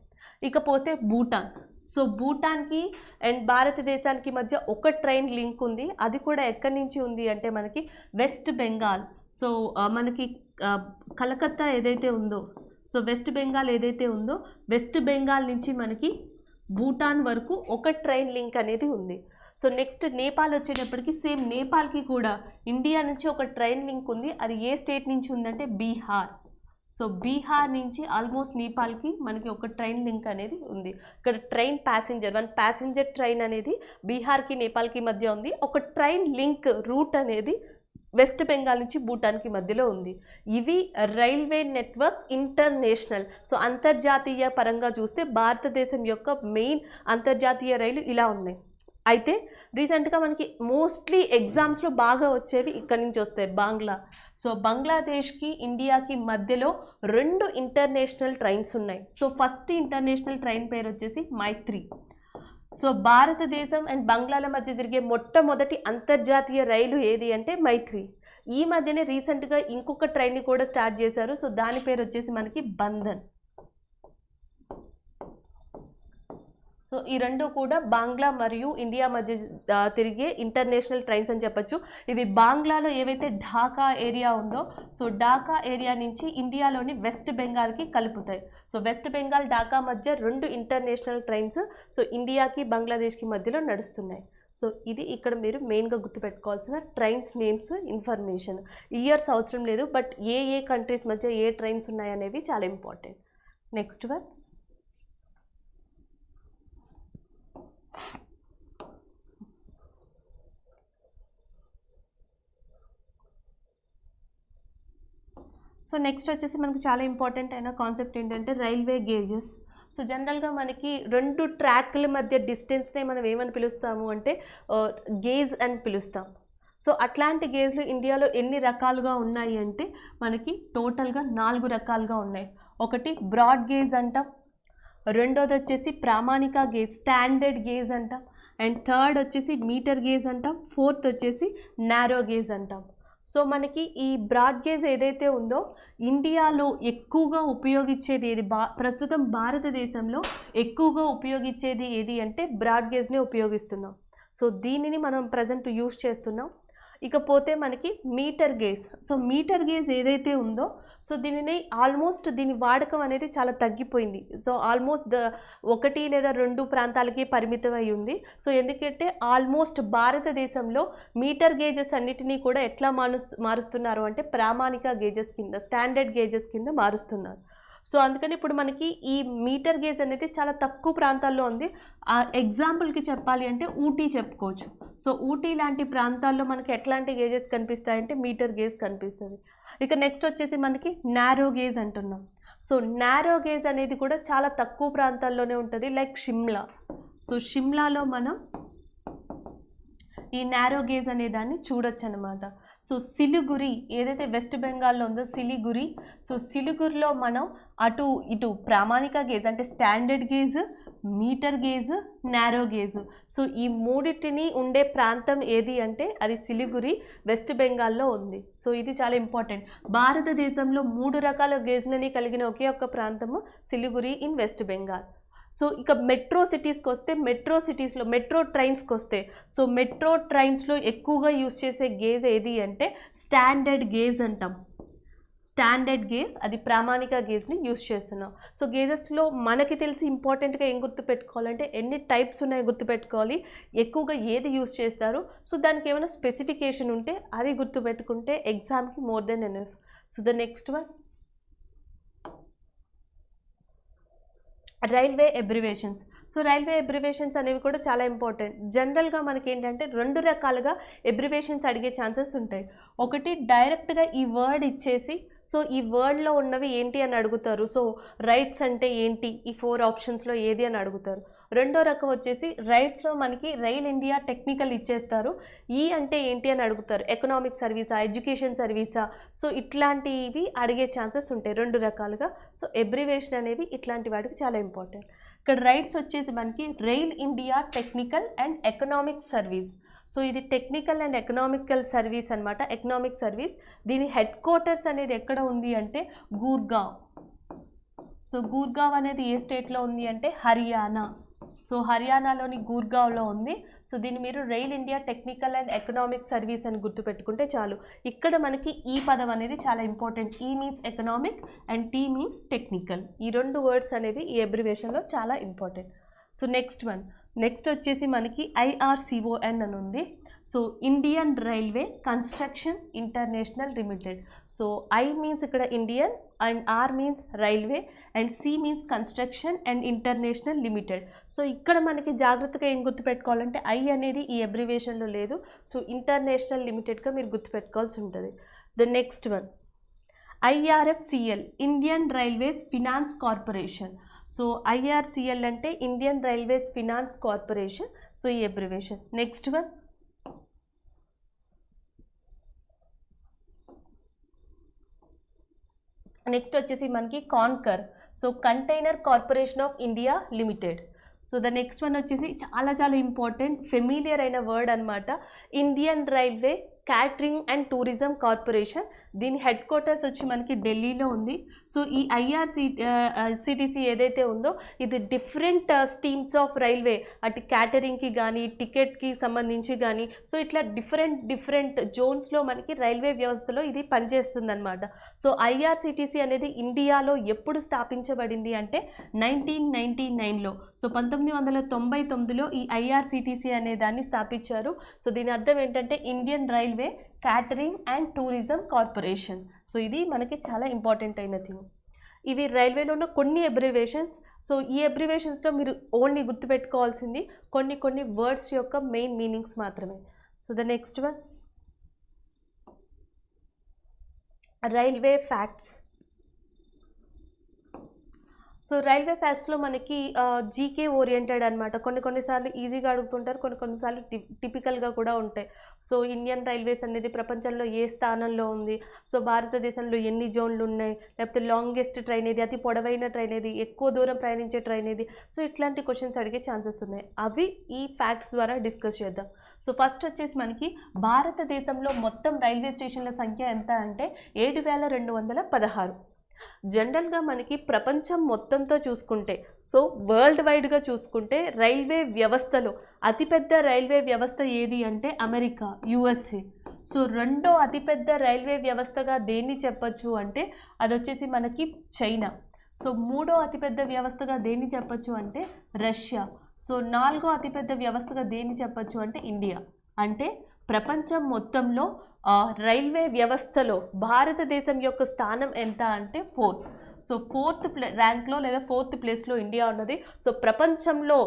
ఇకపోతే భూటాన్. సో భూటాన్కి అండ్ భారతదేశానికి మధ్య ఒక ట్రైన్ లింక్ ఉంది. అది కూడా ఎక్కడి నుంచి ఉంది అంటే మనకి వెస్ట్ బెంగాల్. సో మనకి కలకత్తా ఏదైతే ఉందో, సో వెస్ట్ బెంగాల్ ఏదైతే ఉందో, వెస్ట్ బెంగాల్ నుంచి మనకి భూటాన్ వరకు ఒక ట్రైన్ లింక్ అనేది ఉంది. సో నెక్స్ట్ నేపాల్ వచ్చేటప్పటికి సేమ్ నేపాల్కి కూడా ఇండియా నుంచి ఒక ట్రైన్ లింక్ ఉంది. అది ఏ స్టేట్ నుంచి ఉందంటే బీహార్. సో బీహార్ నుంచి ఆల్మోస్ట్ నేపాల్కి మనకి ఒక ట్రైన్ లింక్ అనేది ఉంది. ఇక్కడ ట్రైన్ వన్ ప్యాసింజర్ ట్రైన్ అనేది బీహార్కి నేపాల్కి మధ్య ఉంది. ఒక ట్రైన్ లింక్ రూట్ అనేది వెస్ట్ బెంగాల్ నుంచి భూటాన్కి మధ్యలో ఉంది. ఇవి రైల్వే నెట్వర్క్స్ ఇంటర్నేషనల్. సో అంతర్జాతీయ పరంగా చూస్తే భారతదేశం యొక్క మెయిన్ అంతర్జాతీయ రైలు ఇలా ఉన్నాయి. అయితే రీసెంట్గా మనకి మోస్ట్లీ ఎగ్జామ్స్లో బాగా వచ్చేవి ఇక్కడి నుంచి వస్తాయి, బంగ్లా. సో బంగ్లాదేశ్కి ఇండియాకి మధ్యలో 2 ఇంటర్నేషనల్ ట్రైన్స్ ఉన్నాయి. సో ఫస్ట్ ఇంటర్నేషనల్ ట్రైన్ పేరు వచ్చేసి మైత్రి. సో భారతదేశం అండ్ బంగ్లాల మధ్య తిరిగే మొట్టమొదటి అంతర్జాతీయ రైలు ఏది అంటే మైత్రి. ఈ మధ్యనే రీసెంట్గా ఇంకొక ట్రైన్ని కూడా స్టార్ట్ చేశారు. సో దాని పేరు వచ్చేసి మనకి బంధన్. సో ఈ రెండు కూడా బంగ్లా మరియు ఇండియా మధ్య తిరిగే ఇంటర్నేషనల్ ట్రైన్స్ అని చెప్పొచ్చు. ఇవి బంగ్లాలో ఏవైతే ఢాకా ఏరియా ఉందో, సో ఢాకా ఏరియా నుంచి ఇండియాలోని వెస్ట్ బెంగాల్కి కలుపుతాయి. సో వెస్ట్ బెంగాల్ ఢాకా మధ్య 2 ఇంటర్నేషనల్ ట్రైన్స్ సో ఇండియాకి బంగ్లాదేశ్కి మధ్యలో నడుస్తున్నాయి. సో ఇది ఇక్కడ మీరు మెయిన్గా గుర్తుపెట్టుకోవాల్సిన ట్రైన్స్ నేమ్స్ ఇన్ఫర్మేషన్. ఇయర్స్ అవసరం లేదు, బట్ ఏ కంట్రీస్ మధ్య ఏ ట్రైన్స్ ఉన్నాయనేవి చాలా important. Next one, so next వచ్చేసి మనకు చాలా ఇంపార్టెంట్ అయిన కాన్సెప్ట్ ఏంటంటే రైల్వే గేజెస్. సో జనరల్గా మనకి 2 ట్రాక్ల మధ్య డిస్టెన్స్నే మనం ఏమని పిలుస్తాము అంటే గేజ్ అని పిలుస్తాం. సో అట్లాంటి గేజ్లు ఇండియాలో ఎన్ని రకాలుగా ఉన్నాయి అంటే మనకి టోటల్గా 4 రకాలుగా ఉన్నాయి. ఒకటి బ్రాడ్ గేజ్ అంటాం, రెండోది వచ్చేసి ప్రామాణిక గేజ్ స్టాండర్డ్ గేజ్ అంటాం, అండ్ థర్డ్ వచ్చేసి మీటర్ గేజ్ అంటాం, ఫోర్త్ వచ్చేసి నారో గేజ్ అంటాం. సో మనకి ఈ బ్రాడ్ గేజ్ ఏదైతే ఉందో ఇండియాలో ఎక్కువగా ఉపయోగించేది ఏది, ప్రస్తుతం భారతదేశంలో ఎక్కువగా ఉపయోగించేది ఏది అంటే బ్రాడ్ గేజ్నే ఉపయోగిస్తున్నాం. సో దీనిని మనం ప్రజెంట్ యూస్ చేస్తున్నాం. ఇకపోతే మనకి meter gauge. So meter gauge ఏదైతే ఉందో సో దీనిని ఆల్మోస్ట్ దీని వాడకం అనేది చాలా తగ్గిపోయింది. సో ఆల్మోస్ట్ 1 లేదా 2 ప్రాంతాలకి పరిమితం అయి ఉంది. సో ఎందుకంటే ఆల్మోస్ట్ భారతదేశంలో మీటర్ గేజెస్ అన్నిటినీ కూడా ఎట్లా మారుస్తున్నారు అంటే ప్రామాణిక గేజెస్ కింద, స్టాండర్డ్ గేజెస్ కింద మారుస్తున్నారు. సో అందుకని ఇప్పుడు మనకి ఈ మీటర్ గేజ్ అనేది చాలా తక్కువ ప్రాంతాల్లో ఉంది. ఆ ఎగ్జాంపుల్కి చెప్పాలి అంటే ఊటీ చెప్పుకోవచ్చు. సో ఊటీ లాంటి ప్రాంతాల్లో మనకి ఎట్లాంటి గేజెస్ కనిపిస్తాయంటే మీటర్ గేజ్ కనిపిస్తుంది. ఇక నెక్స్ట్ వచ్చేసి మనకి నారో గేజ్ అంటున్నాం. సో నారో గేజ్ అనేది కూడా చాలా తక్కువ ప్రాంతాల్లోనే ఉంటుంది, లైక్ షిమ్లా. సో షిమ్లాలో మనం ఈ నారో గేజ్ అనే దాన్ని చూడొచ్చు అనమాట. సో సిలిగురి ఏదైతే వెస్ట్ బెంగాల్లో ఉందో సిలిగురి, సో సిలిగురిలో మనం అటు ఇటు ప్రామాణిక గేజ్ అంటే standard gauge, meter gauge, narrow gauge. So ఈ మూడింటిని ఉండే ప్రాంతం ఏది అంటే అది సిలిగురి, వెస్ట్ బెంగాల్లో ఉంది. సో ఇది చాలా ఇంపార్టెంట్. భారతదేశంలో 3 రకాల గేజ్లని కలిగిన ఒకే ఒక్క ప్రాంతము Siliguri in west Bengal. So ఇక మెట్రో సిటీస్కి వస్తే, మెట్రో ట్రైన్స్కి వస్తే, సో మెట్రో ట్రైన్స్లో ఎక్కువగా యూజ్ చేసే గేజ్ ఏది అంటే స్టాండర్డ్ గేజ్ అంటాం. స్టాండర్డ్ గేజ్ అది ప్రామాణిక గేజ్ని యూజ్ చేస్తున్నాం. సో గేజెస్లో మనకి తెలిసి ఇంపార్టెంట్గా ఏం గుర్తుపెట్టుకోవాలంటే ఎన్ని టైప్స్ ఉన్నాయో గుర్తుపెట్టుకోవాలి, ఎక్కువగా ఏది యూజ్ చేస్తారు. సో దానికి ఏమైనా స్పెసిఫికేషన్ ఉంటే అది గుర్తుపెట్టుకుంటే ఎగ్జామ్కి more than enough. So the next one railway abbreviations. So railway abbreviations అనేవి కూడా చాలా ఇంపార్టెంట్. జనరల్గా మనకి ఏంటంటే 2 రకాలుగా అబ్రివేషన్స్ అడిగే ఛాన్సెస్ ఉంటాయి. ఒకటి డైరెక్ట్గా ఈ వర్డ్ ఇచ్చేసి సో ఈ వర్డ్లో ఉన్నవి ఏంటి అని అడుగుతారు. సో రైట్స్ అంటే ఏంటి, ఈ 4 ఆప్షన్స్లో ఏది అని అడుగుతారు. రెండో రకం వచ్చేసి రైట్లో మనకి రైల్ ఇండియా టెక్నికల్ ఇచ్చేస్తారు, ఈ అంటే ఏంటి అని అడుగుతారు, ఎకనామిక్ సర్వీసా, ఎడ్యుకేషన్ సర్వీసా. సో ఇట్లాంటివి అడిగే ఛాన్సెస్ ఉంటాయి 2 రకాలుగా. సో అబ్రివేషన్ అనేవి ఇట్లాంటి వాటికి చాలా ఇంపార్టెంట్. ఇక్కడ రైట్స్ వచ్చేసి మనకి rail India technical and economic service. So ఇది టెక్నికల్ అండ్ ఎకనామికల్ సర్వీస్ అనమాట, ఎకనామిక్ సర్వీస్. దీని హెడ్ క్వార్టర్స్ అనేది ఎక్కడ ఉంది అంటే గూర్గావ్. సో గూర్గావ్ అనేది ఏ స్టేట్లో ఉంది అంటే హర్యానా. సో హర్యానాలోని గూర్గావ్లో ఉంది. సో దీన్ని మీరు rail India technical and economic service అని గుర్తుపెట్టుకుంటే చాలు. ఇక్కడ మనకి ఈ పదం అనేది చాలా ఇంపార్టెంట్. ఈ means economic and tea means technical. ఈ 2 వర్డ్స్ అనేవి ఈ అబ్రివేషన్లో చాలా ఇంపార్టెంట్. సో నెక్స్ట్ వచ్చేసి మనకి IRCON అని ఉంది. So Indian railway construction international limited. So I means ఇక్కడ Indian and R means railway and C means construction and international limited. So ఇక్కడ మనకి జాగ్రత్తగా ఏం గుర్తుపెట్టుకోవాలంటే ఐ అనేది ఈ అబ్రివేషన్లో లేదు. సో ఇంటర్నేషనల్ లిమిటెడ్గా మీరు గుర్తుపెట్టుకోవాల్సి ఉంటుంది. The next one IRFCL Indian railways finance corporation. So IRCL అంటే Indian railways finance corporation. So ఈ అబ్రివేషన్. నెక్స్ట్ వన్ నెక్స్ట్ వచ్చేసి మనకి conquer. So container corporation of India limited. So the next one వచ్చేసి చాలా ఇంపార్టెంట్, ఫెమిలియర్ అయిన వర్డ్ అనమాట, Indian railway catering and tourism corporation. దీని హెడ్ క్వార్టర్స్ వచ్చి మనకి ఢిల్లీలో ఉంది. సో ఈ IRCTC ఏదైతే ఉందో ఇది డిఫరెంట్ స్ట్రీమ్స్ ఆఫ్ రైల్వే, అటు క్యాటరింగ్కి కానీ టికెట్కి సంబంధించి కానీ, సో ఇట్లా డిఫరెంట్ జోన్స్లో మనకి రైల్వే వ్యవస్థలో ఇది పనిచేస్తుంది అనమాట. సో IRCTC అనేది ఇండియాలో ఎప్పుడు స్థాపించబడింది అంటే 1999లో. సో 1999లో ఈ IRCTC అనే దాన్ని స్థాపించారు. సో దీని అర్థం ఏంటంటే Indian railway catering and tourism corporation. So ఇది మనకి చాలా ఇంపార్టెంట్ అయిన థింగ్. ఇవి రైల్వేలో ఉన్న కొన్ని అబ్రివేషన్స్. సో ఈ అబ్రివేషన్స్లో మీరు ఓన్లీ గుర్తుపెట్టుకోవాల్సింది కొన్ని వర్డ్స్ యొక్క మెయిన్ మీనింగ్స్ మాత్రమే. So the next one railway facts. So railway ఫ్యాక్ట్స్లో మనకి జీకే ఓరియంటెడ్ అనమాట. కొన్నిసార్లు ఈజీగా అడుగుతుంటారు, కొన్నిసార్లు టిపికల్గా కూడా ఉంటాయి. సో ఇండియన్ రైల్వేస్ అనేది ప్రపంచంలో ఏ స్థానంలో ఉంది, సో భారతదేశంలో ఎన్ని జోన్లు ఉన్నాయి, లేకపోతే లాంగెస్ట్ ట్రైన్ ఏది, అతి పొడవైన ట్రైన్ ఏది, ఎక్కువ దూరం ప్రయాణించే ట్రైన్ ఏది, సో ఇట్లాంటి క్వశ్చన్స్ అడిగే ఛాన్సెస్ ఉన్నాయి. అవి ఈ ఫ్యాక్ట్స్ ద్వారా డిస్కస్ చేద్దాం. సో ఫస్ట్ వచ్చేసి మనకి భారతదేశంలో మొత్తం రైల్వే స్టేషన్ల సంఖ్య ఎంత అంటే 7216. జనరల్గా మనకి ప్రపంచం మొత్తంతో చూసుకుంటే, సో వరల్డ్ వైడ్గా చూసుకుంటే రైల్వే వ్యవస్థలో అతిపెద్ద రైల్వే వ్యవస్థ ఏది అంటే అమెరికా, యుఎస్ఏ. సో రెండో అతిపెద్ద రైల్వే వ్యవస్థగా దేన్ని చెప్పచ్చు అంటే అది వచ్చేసి మనకి చైనా. సో మూడో అతిపెద్ద వ్యవస్థగా దేన్ని చెప్పచ్చు అంటే రష్యా. సో నాలుగో అతిపెద్ద వ్యవస్థగా దేన్ని చెప్పచ్చు అంటే ఇండియా. అంటే ప్రపంచం మొత్తంలో రైల్వే వ్యవస్థలో భారతదేశం యొక్క స్థానం ఎంత అంటే 4th. సో 4th ర్యాంక్లో లేదా 4th ప్లేస్లో ఇండియా ఉన్నది. సో ప్రపంచంలో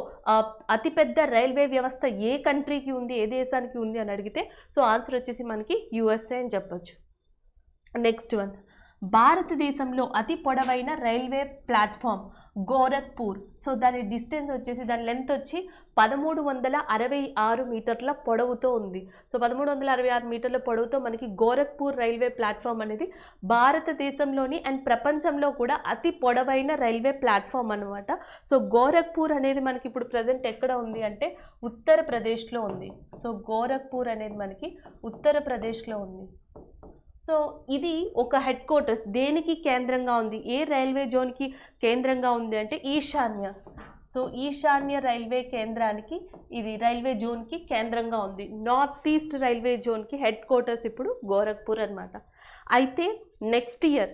అతిపెద్ద రైల్వే వ్యవస్థ ఏ కంట్రీకి ఉంది, ఏ దేశానికి ఉంది అని అడిగితే సో ఆన్సర్ వచ్చేసి మనకి యుఎస్ఏ అని చెప్పొచ్చు. నెక్స్ట్ వన్, భారతదేశంలో అతి పొడవైన రైల్వే ప్లాట్ఫామ్ గోరఖ్పూర్. సో దాని డిస్టెన్స్ వచ్చేసి, దాని లెంత్ వచ్చి 1366 మీటర్ల పొడవుతో ఉంది. సో 1366 మీటర్ల పొడవుతో మనకి గోరఖ్పూర్ రైల్వే ప్లాట్ఫామ్ అనేది భారతదేశంలోని అండ్ ప్రపంచంలో కూడా అతి పొడవైన రైల్వే ప్లాట్ఫామ్ అనమాట. సో గోరఖ్పూర్ అనేది మనకి ఇప్పుడు ప్రజెంట్ ఎక్కడ ఉంది అంటే ఉత్తరప్రదేశ్లో ఉంది. సో గోరఖ్పూర్ అనేది మనకి ఉత్తరప్రదేశ్లో ఉంది. సో ఇది ఒక హెడ్ క్వార్టర్స్. దేనికి కేంద్రంగా ఉంది, ఏ రైల్వే జోన్కి కేంద్రంగా ఉంది అంటే ఈశాన్య. సో ఈశాన్య రైల్వే కేంద్రానికి, ఇది రైల్వే జోన్కి కేంద్రంగా ఉంది. నార్త్ ఈస్ట్ రైల్వే జోన్కి హెడ్ క్వార్టర్స్ ఇప్పుడు గోరఖ్పూర్ అనమాట. అయితే నెక్స్ట్ ఇయర్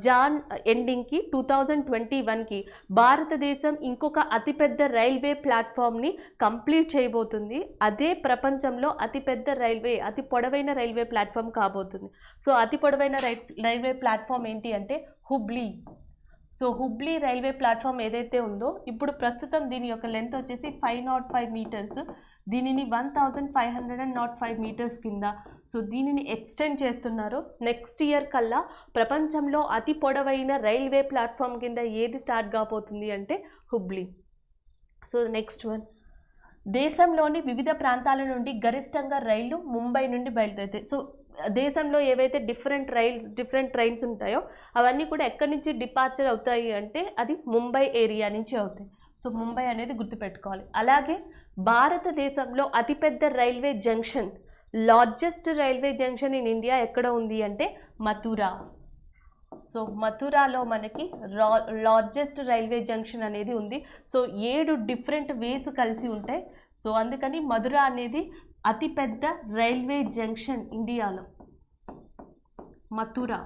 జాన్ ఎండింగ్కి 2021కి భారతదేశం ఇంకొక అతిపెద్ద రైల్వే ప్లాట్ఫామ్ని కంప్లీట్ చేయబోతుంది. అదే ప్రపంచంలో అతిపెద్ద రైల్వే, అతి పొడవైన రైల్వే ప్లాట్ఫామ్ కాబోతుంది. సో అతి పొడవైన రైల్వే ప్లాట్ఫామ్ ఏంటి అంటే Hubli. So Hubli railway platform ఏదైతే ఉందో ఇప్పుడు ప్రస్తుతం దీని యొక్క లెంత్ వచ్చేసి 505 మీటర్స్. దీనిని 1505 మీటర్స్ కింద సో దీనిని ఎక్స్టెండ్ చేస్తున్నారు. నెక్స్ట్ ఇయర్ కల్లా ప్రపంచంలో అతి పొడవైన రైల్వే ప్లాట్ఫామ్ కింద ఏది స్టార్ట్ కాబోతుంది అంటే హుబ్లీ. సో నెక్స్ట్ వన్, దేశంలోని వివిధ ప్రాంతాల నుండి గరిష్టంగా రైళ్లు ముంబై నుండి బయలుదేరుతాయి. సో దేశంలో ఏవైతే డిఫరెంట్ ట్రైన్స్ ఉంటాయో అవన్నీ కూడా ఎక్కడి నుంచి డిపార్చర్ అవుతాయి అంటే అది ముంబై ఏరియా నుంచి అవుతాయి. సో ముంబై అనేది గుర్తుపెట్టుకోవాలి. అలాగే భారతదేశంలో అతిపెద్ద railway junction, largest railway junction in India ఎక్కడ ఉంది అంటే మథురా. సో మథురాలో మనకి లార్జెస్ట్ రైల్వే జంక్షన్ అనేది ఉంది. సో 7 డిఫరెంట్ వేస్ కలిసి ఉంటాయి. సో అందుకని మథురా అనేది అతిపెద్ద రైల్వే జంక్షన్ ఇండియాలో, మథురా.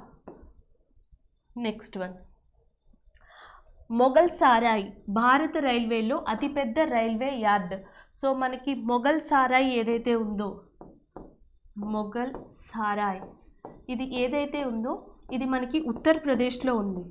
నెక్స్ట్ వన్, మొఘల్ సారాయ్ భారత రైల్వేలో అతిపెద్ద రైల్వే యార్డ్. సో మనకి మొఘల్ సారాయ్ ఏదైతే ఉందో, మొఘల్ సారాయ్ ఇది ఏదైతే ఉందో ఇది మనకి ఉత్తరప్రదేశ్లో ఉంది.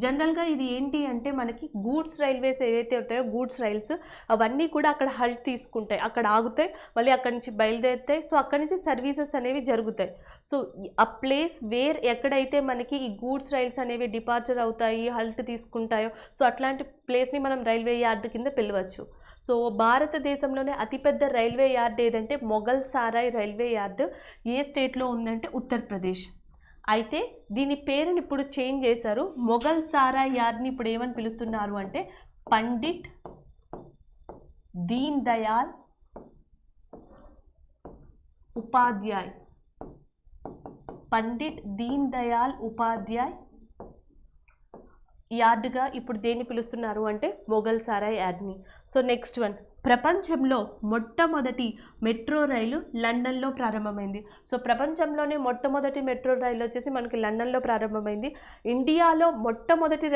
జనరల్గా ఇది ఏంటి అంటే మనకి గూడ్స్ రైల్వేస్ ఏవైతే ఉంటాయో, గూడ్స్ రైల్స్ అవన్నీ కూడా అక్కడ హల్ట్ తీసుకుంటాయి, అక్కడ ఆగుతాయి, మళ్ళీ అక్కడి నుంచి బయలుదేరుతాయి. సో అక్కడి నుంచి సర్వీసెస్ అనేవి జరుగుతాయి. సో ఆ ప్లేస్ వేర్ ఎక్కడైతే మనకి ఈ గూడ్స్ రైల్స్ అనేవి డిపార్చర్ అవుతాయి, హల్ట్ తీసుకుంటాయో, సో అట్లాంటి ప్లేస్ని మనం రైల్వే యార్డ్ కింద పిలవచ్చు. సో భారతదేశంలోనే అతిపెద్ద రైల్వే యార్డ్ ఏదంటే మొఘల్ సారాయ్ రైల్వే యార్డ్. ఏ స్టేట్లో ఉందంటే ఉత్తరప్రదేశ్. అయితే దీని పేరుని ఇప్పుడు చేంజ్ చేశారు. మొఘల్ సారాయ్ యార్డ్ని ఇప్పుడు ఏమని పిలుస్తున్నారు అంటే పండిట్ దీన్ దయాల్ ఉపాధ్యాయ్. పండిట్ దీన్ దయాల్ ఉపాధ్యాయ్ యార్డ్గా ఇప్పుడు దేన్ని పిలుస్తున్నారు అంటే Mughal Sarai యార్డ్ని. So next one, ప్రపంచంలో మొట్టమొదటి మెట్రో రైలు లండన్లో ప్రారంభమైంది. సో ప్రపంచంలోనే మొట్టమొదటి మెట్రో రైలు వచ్చేసి మనకి లండన్లో ప్రారంభమైంది. ఇండియాలో మొట్టమొదటి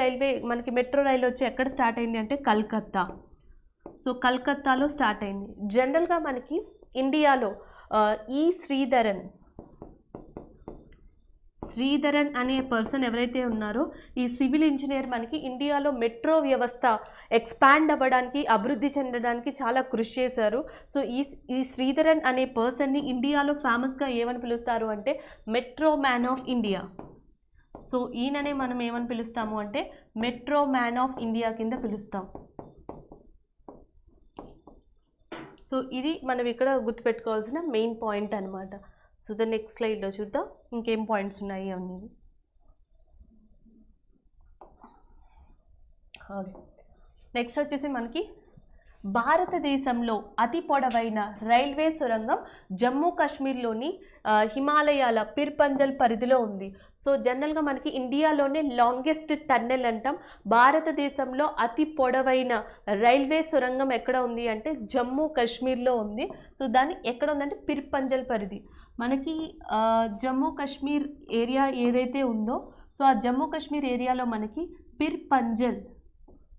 మనకి మెట్రో రైలు వచ్చి ఎక్కడ స్టార్ట్ అయింది అంటే కల్కత్తా. సో కల్కత్తాలో స్టార్ట్ అయింది. జనరల్గా మనకి ఇండియాలో ఈ శ్రీధరన్ అనే పర్సన్ ఎవరైతే ఉన్నారో ఈ సివిల్ ఇంజనీర్ మనకి ఇండియాలో మెట్రో వ్యవస్థ ఎక్స్పాండ్ అవ్వడానికి, అభివృద్ధి చెందడానికి చాలా కృషి చేశారు. సో ఈ శ్రీధరన్ అనే పర్సన్ని ఇండియాలో ఫేమస్గా ఏమని పిలుస్తారు అంటే metro man of India. So ఈయననే మనం ఏమని పిలుస్తాము అంటే మెట్రో మ్యాన్ ఆఫ్ ఇండియా కింద పిలుస్తాం. సో ఇది మనం ఇక్కడ గుర్తుపెట్టుకోవాల్సిన మెయిన్ పాయింట్ అనమాట. సో ద నెక్స్ట్ స్లైడ్లో చూద్దాం ఇంకేం పాయింట్స్ ఉన్నాయి అనేది. నెక్స్ట్ వచ్చేసి మనకి భారతదేశంలో అతి పొడవైన రైల్వే సొరంగం జమ్మూ కాశ్మీర్లోని హిమాలయాల పిర్పంజల్ పరిధిలో ఉంది. సో జనరల్గా మనకి ఇండియాలోనే లాంగెస్ట్ టన్నెల్ అంటాం. భారతదేశంలో అతి పొడవైన రైల్వే సొరంగం ఎక్కడ ఉంది అంటే జమ్మూ కాశ్మీర్లో ఉంది. సో దాన్ని ఎక్కడ ఉందంటే పిర్పంజల్ పరిధి. మనకి జమ్మూ కాశ్మీర్ ఏరియా ఏదైతే ఉందో సో ఆ జమ్మూ కాశ్మీర్ ఏరియాలో మనకి పిర్పంజల్,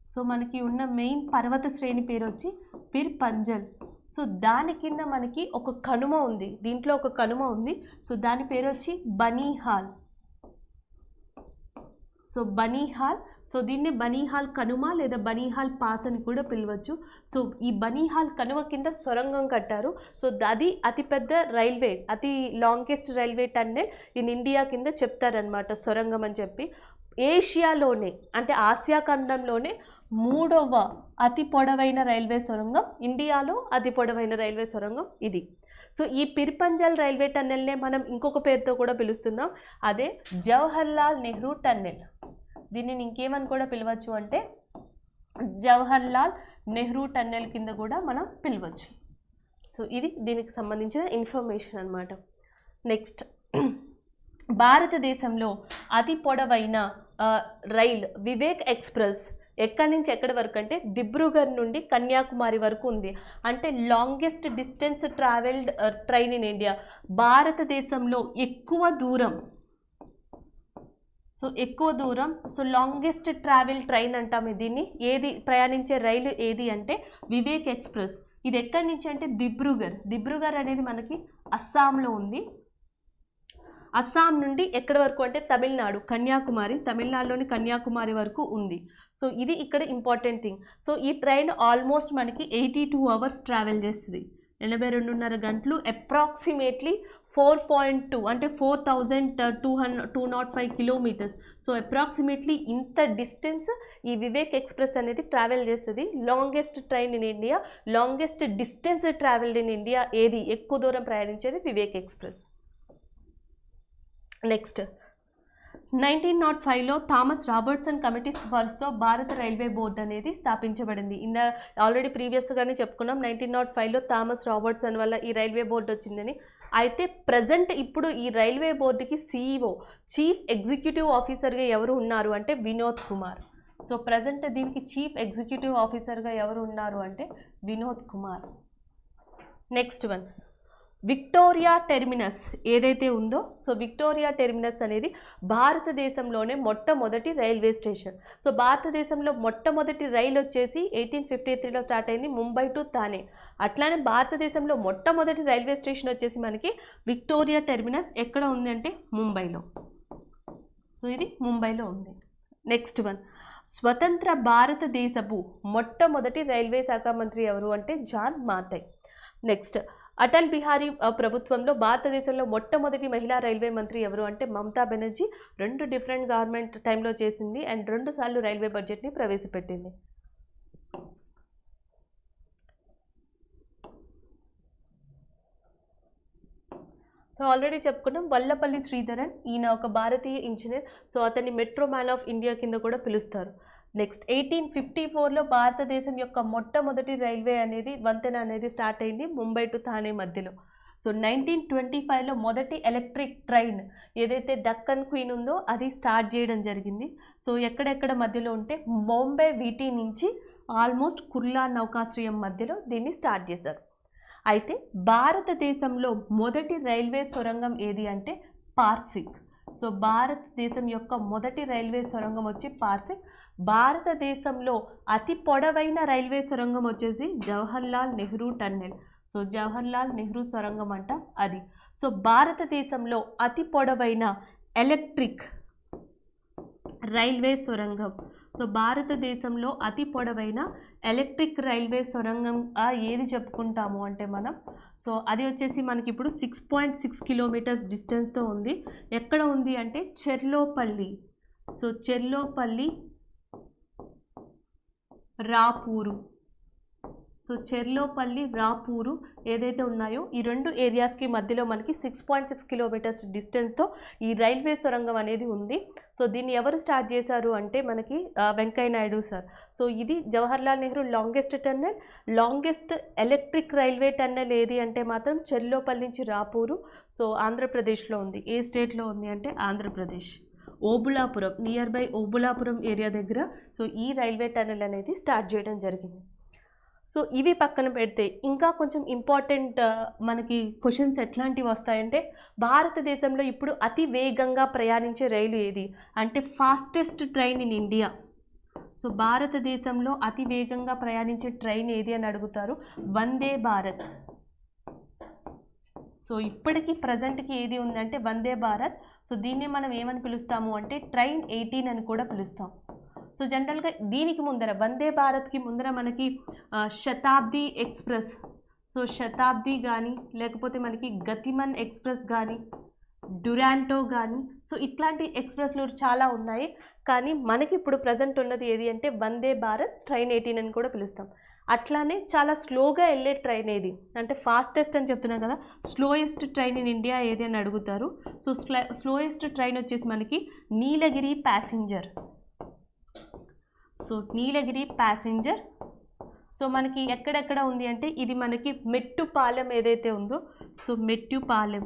సో మనకి ఉన్న మెయిన్ పర్వత శ్రేణి పేరు వచ్చి పిర్పంజల్. సో దాని కింద మనకి ఒక కనుమ ఉంది, దీంట్లో ఒక కనుమ ఉంది. సో దాని పేరు వచ్చి బనీహాల్. సో బనీహాల్, సో దీన్ని బనీహాల్ కనుమ లేదా బనీహాల్ పాస్ అని కూడా పిలవచ్చు. సో ఈ బనీహాల్ కనుమ కింద సొరంగం కట్టారు. సో అది అతిపెద్ద రైల్వే, అతి longest railway tunnel in India కింద చెప్తారనమాట సొరంగం అని చెప్పి. ఏషియాలోనే అంటే ఆసియా ఖండంలోనే 3వ అతి పొడవైన రైల్వే సొరంగం, ఇండియాలో అతి పొడవైన రైల్వే సొరంగం ఇది. సో ఈ పిర్పంజల్ రైల్వే టన్నెల్నే మనం ఇంకొక పేరుతో కూడా పిలుస్తున్నాం, అదే జవహర్లాల్ నెహ్రూ టన్నెల్. దీనిని ఇంకేమని కూడా పిలవచ్చు అంటే జవహర్లాల్ నెహ్రూ టన్నెల్ కింద కూడా మనం పిలవచ్చు. సో ఇది దీనికి సంబంధించిన ఇన్ఫర్మేషన్ అన్నమాట. నెక్స్ట్, భారతదేశంలో అతి పొడవైన రైల్ వివేక్ ఎక్స్ప్రెస్ ఎక్కడి నుంచి ఎక్కడి వరకు అంటే దిబ్రూగఢ్ నుండి కన్యాకుమారి వరకు ఉంది. అంటే longest distance travelled train in India. భారతదేశంలో ఎక్కువ దూరం, సో ఎక్కువ దూరం, సో లాంగెస్ట్ ట్రావెల్ ట్రైన్ అంటాం దీన్ని. ఏది ప్రయాణించే రైలు ఏది అంటే వివేక్ ఎక్స్ప్రెస్. ఇది ఎక్కడి నుంచి అంటే దిబ్రూగఢ్ అనేది మనకి అస్సాంలో ఉంది. అస్సాం నుండి ఎక్కడి వరకు అంటే తమిళనాడు, కన్యాకుమారి, తమిళనాడులోని కన్యాకుమారి వరకు ఉంది. సో ఇది ఇక్కడ ఇంపార్టెంట్ థింగ్. సో ఈ ట్రైన్ ఆల్మోస్ట్ మనకి 82 అవర్స్ ట్రావెల్ చేస్తుంది, 82.5 గంటలు, అప్రాక్సిమేట్లీ 4.2 అంటే 4205 కిలోమీటర్స్. సో అప్రాక్సిమేట్లీ ఇంత డిస్టెన్స్ ఈ వివేక్ ఎక్స్ప్రెస్ అనేది ట్రావెల్ చేస్తుంది. Longest train in India, longest distance travelled in India ఏది, ఎక్కువ దూరం ప్రయాణించేది వివేక్ ఎక్స్ప్రెస్. నెక్స్ట్, 1905లో థామస్ రాబర్ట్సన్ కమిటీ సిఫార్సుతో భారత రైల్వే బోర్డు అనేది స్థాపించబడింది. ఆల్రెడీ ప్రీవియస్గానే చెప్పుకున్నాం 1905లో థామస్ రాబర్ట్సన్ వల్ల ఈ రైల్వే బోర్డు వచ్చిందని. అయితే ప్రజెంట్ ఇప్పుడు ఈ రైల్వే బోర్డుకి CEO, చీఫ్ ఎగ్జిక్యూటివ్ ఆఫీసర్గా ఎవరు ఉన్నారు అంటే వినోద్ కుమార్. సో ప్రజెంట్ దీనికి చీఫ్ ఎగ్జిక్యూటివ్ ఆఫీసర్గా ఎవరు ఉన్నారు అంటే Vinod Kumar. Next one, Victoria terminus ఏదైతే ఉందో, సో విక్టోరియా టెర్మినస్ అనేది భారతదేశంలోనే మొట్టమొదటి రైల్వే స్టేషన్. సో భారతదేశంలో మొట్టమొదటి రైలు వచ్చేసి 1853లో స్టార్ట్ అయింది, ముంబై టు థానే. అట్లానే భారతదేశంలో మొట్టమొదటి రైల్వే స్టేషన్ వచ్చేసి మనకి విక్టోరియా టెర్మినస్ ఎక్కడ ఉంది అంటే ముంబైలో. సో ఇది ముంబైలో ఉంది. నెక్స్ట్ వన్, స్వతంత్ర భారతదేశపు మొట్టమొదటి రైల్వే శాఖ మంత్రి ఎవరు అంటే జాన్ మాథై. నెక్స్ట్, అటల్ బిహారీ ప్రభుత్వంలో భారతదేశంలో మొట్టమొదటి మహిళా రైల్వే మంత్రి ఎవరు అంటే మమతా బెనర్జీ. 2 డిఫరెంట్ గవర్నమెంట్ టైంలో చేసింది అండ్ 2 సార్లు రైల్వే బడ్జెట్ని ప్రవేశపెట్టింది. సో ఆల్రెడీ చెప్పుకున్నాం వల్లపల్లి శ్రీధరన్, ఈయన ఒక భారతీయ ఇంజనీర్. సో అతన్ని మెట్రో మ్యాన్ ఆఫ్ ఇండియా కింద కూడా పిలుస్తారు. నెక్స్ట్, 1854లో భారతదేశం యొక్క మొట్టమొదటి రైల్వే అనేది వంతెన అనేది స్టార్ట్ అయింది ముంబై టు థానే మధ్యలో. సో 1925లో మొదటి ఎలక్ట్రిక్ ట్రైన్ ఏదైతే డక్కన్ క్వీన్ ఉందో అది స్టార్ట్ చేయడం జరిగింది. సో ఎక్కడెక్కడ మధ్యలో ఉంటే బాంబే వీటీ నుంచి ఆల్మోస్ట్ కుర్లా నౌకాశ్రయం మధ్యలో దీన్ని స్టార్ట్ చేశారు. అయితే భారతదేశంలో మొదటి రైల్వే సొరంగం ఏది అంటే పార్సిక్. సో భారతదేశం యొక్క మొదటి రైల్వే సొరంగం వచ్చి పార్సిక్. భారతదేశంలో అతి పొడవైన రైల్వే సొరంగం వచ్చేసి జవహర్లాల్ నెహ్రూ టన్నెల్. సో జవహర్లాల్ నెహ్రూ సొరంగం అంట అది. సో భారతదేశంలో అతి పొడవైన ఎలక్ట్రిక్ రైల్వే సొరంగం సో భారతదేశంలో అతి పొడవైన ఎలక్ట్రిక్ రైల్వే సొరంగం ఏది చెప్పుకుంటాము అంటే మనం, సో అది వచ్చేసి మనకి ఇప్పుడు 6.6 కిలోమీటర్స్ డిస్టెన్స్తో ఉంది. ఎక్కడ ఉంది అంటే చెర్లోపల్లి. సో చెర్లోపల్లి రాపూరు. సో చెర్లోపల్లి రాపూరు ఏదైతే ఉన్నాయో ఈ రెండు ఏరియాస్కి మధ్యలో మనకి 6.6 కిలోమీటర్స్ డిస్టెన్స్తో ఈ రైల్వే సొరంగం అనేది ఉంది. సో దీన్ని ఎవరు స్టార్ట్ చేశారు అంటే మనకి వెంకయ్య నాయుడు సార్. సో ఇది Jawaharlal Nehru longest electric railway tunnel ఏది అంటే మాత్రం చెర్లోపల్లి నుంచి రాపూరు. సో ఆంధ్రప్రదేశ్లో ఉంది. ఏ స్టేట్లో ఉంది అంటే Andhra Pradesh. Obulapuram, near by Obulapuram area దగ్గర సో ఈ రైల్వే టన్నెల్ అనేది స్టార్ట్ చేయడం జరిగింది. సో ఇవి పక్కన పెడితే ఇంకా కొంచెం ఇంపార్టెంట్ మనకి క్వశ్చన్స్ ఎట్లాంటివి వస్తాయంటే, భారతదేశంలో ఇప్పుడు అతి వేగంగా ప్రయాణించే రైలు ఏది అంటే fastest train in India. So భారతదేశంలో అతి వేగంగా ప్రయాణించే ట్రైన్ ఏది అని అడుగుతారు. వందే భారత్. సో ఇప్పటికీ ప్రజెంట్కి ఏది ఉందంటే వందే భారత్. సో దీన్ని మనం ఏమని పిలుస్తాము అంటే ట్రైన్ 18 అని కూడా పిలుస్తాం. సో జనరల్గా దీనికి ముందర వందే భారత్కి ముందర మనకి శతాబ్ది ఎక్స్ప్రెస్, సో శతాబ్ది కానీ లేకపోతే మనకి గతిమన్ ఎక్స్ప్రెస్ కానీ డ్యురాంటో కానీ సో ఇట్లాంటి ఎక్స్ప్రెస్లు చాలా ఉన్నాయి. కానీ మనకి ఇప్పుడు ప్రజెంట్ ఉన్నది ఏది అంటే వందే భారత్ ట్రైన్ 18 అని కూడా పిలుస్తాం. అట్లానే చాలా స్లోగా వెళ్ళే ట్రైన్ ఏది అంటే ఫాస్టెస్ట్ అని చెప్తున్నాం కదా, స్లోయెస్ట్ ట్రైన్ ఇన్ ఇండియా ఏది అని అడుగుతారు. సో స్లోయెస్ట్ ట్రైన్ వచ్చేసి మనకి నీలగిరి ప్యాసింజర్. సో నీలగిరి ప్యాసింజర్. సో మనకి ఎక్కడెక్కడ ఉంది అంటే ఇది మనకి మెట్టుపాలెం ఏదైతే ఉందో, సో మెట్టుపాలెం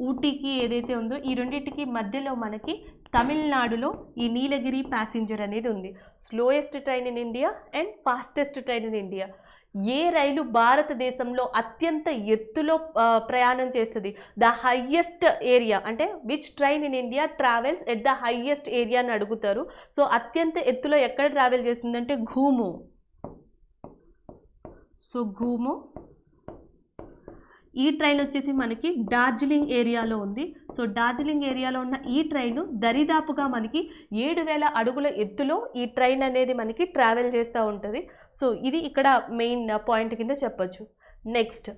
ఊటీకి ఏదైతే ఉందో ఈ రెండింటికి మధ్యలో మనకి తమిళనాడులో ఈ నీలగిరి ప్యాసింజర్ అనేది ఉంది. Slowest train in India and fastest train in India. ఏ రైలు భారతదేశంలో అత్యంత ఎత్తులో ప్రయాణం చేస్తుంది, ద హయ్యెస్ట్ ఏరియా అంటే which train in India travels at the highest area అని అడుగుతారు. సో అత్యంత ఎత్తులో ఎక్కడ ట్రావెల్ చేస్తుందంటే ఘూమో. సో ఘూమో. ఈ ట్రైన్ వచ్చేసి మనకి డార్జిలింగ్ ఏరియాలో ఉంది. సో డార్జిలింగ్ ఏరియాలో ఉన్న ఈ ట్రైన్ దరిదాపుగా మనకి 7000 అడుగుల ఎత్తులో ఈ ట్రైన్ అనేది మనకి ట్రావెల్ చేస్తూ ఉంటుంది. సో ఇది ఇక్కడ మెయిన్ పాయింట్ కింద చెప్పొచ్చు. నెక్స్ట్,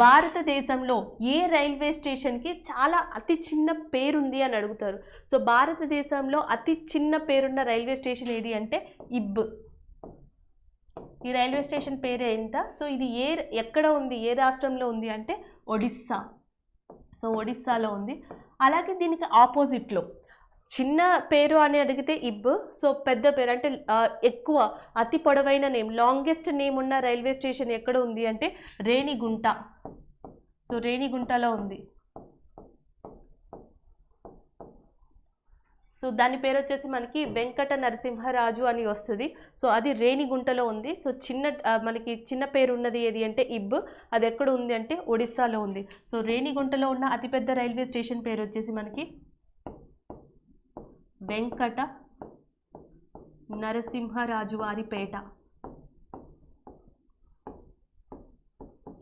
భారతదేశంలో ఏ రైల్వే స్టేషన్కి చాలా అతి చిన్న పేరుంది అని అడుగుతారు. సో భారతదేశంలో అతి చిన్న పేరున్న రైల్వే స్టేషన్ ఏది అంటే ఇబ్. ఈ రైల్వే స్టేషన్ పేరు ఎంత? సో ఇది ఎక్కడ ఉంది, ఏ రాష్ట్రంలో ఉంది అంటే ఒడిస్సా. సో ఒడిస్సాలో ఉంది. అలాగే దీనికి ఆపోజిట్లో చిన్న పేరు అని అడిగితే ఇబ్, సో పెద్ద పేరు అంటే ఎక్కువ అతి పొడవైన నేమ్, లాంగెస్ట్ నేమ్ ఉన్న రైల్వే స్టేషన్ ఎక్కడ ఉంది అంటే రేణిగుంట. సో రేణిగుంటలో ఉంది. సో దాని పేరు వచ్చేసి మనకి వెంకట నరసింహరాజు అని వస్తుంది. సో అది రేణిగుంటలో ఉంది. సో మనకి చిన్న పేరు ఉన్నది ఏది అంటే ఇబ్, అది ఎక్కడ ఉంది అంటే ఒడిస్సాలో ఉంది. సో రేణిగుంటలో ఉన్న అతిపెద్ద రైల్వే స్టేషన్ పేరు వచ్చేసి మనకి వెంకట నరసింహరాజు వారిపేట.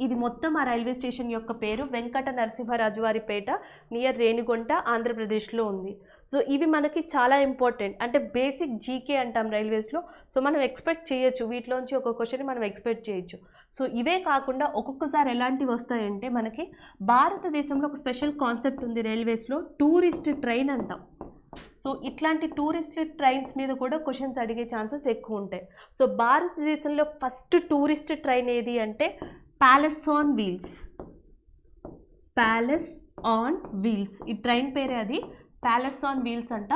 ఇది మొత్తం ఆ రైల్వే స్టేషన్ యొక్క పేరు వెంకట నరసింహరాజు వారిపేట, నియర్ రేణిగుంట, ఆంధ్రప్రదేశ్లో ఉంది. సో ఇవి మనకి చాలా ఇంపార్టెంట్, అంటే బేసిక్ జీకే అంటాం రైల్వేస్లో. సో మనం ఎక్స్పెక్ట్ చేయొచ్చు, వీటిలోంచి ఒక క్వశ్చన్ మనం ఎక్స్పెక్ట్ చేయొచ్చు. సో ఇవే కాకుండా ఒక్కొక్కసారి ఎలాంటివి వస్తాయంటే మనకి భారతదేశంలో ఒక స్పెషల్ కాన్సెప్ట్ ఉంది రైల్వేస్లో, టూరిస్ట్ ట్రైన్ అంటాం. సో ఇట్లాంటి టూరిస్ట్ ట్రైన్స్ మీద కూడా క్వశ్చన్స్ అడిగే ఛాన్సెస్ ఎక్కువ ఉంటాయి. సో భారతదేశంలో ఫస్ట్ టూరిస్ట్ ట్రైన్ ఏది అంటే palace on wheels. Palace on wheels, ఈ ట్రైన్ పేరే అది, ప్యాలెస్ ఆన్ వీల్స్ అంట.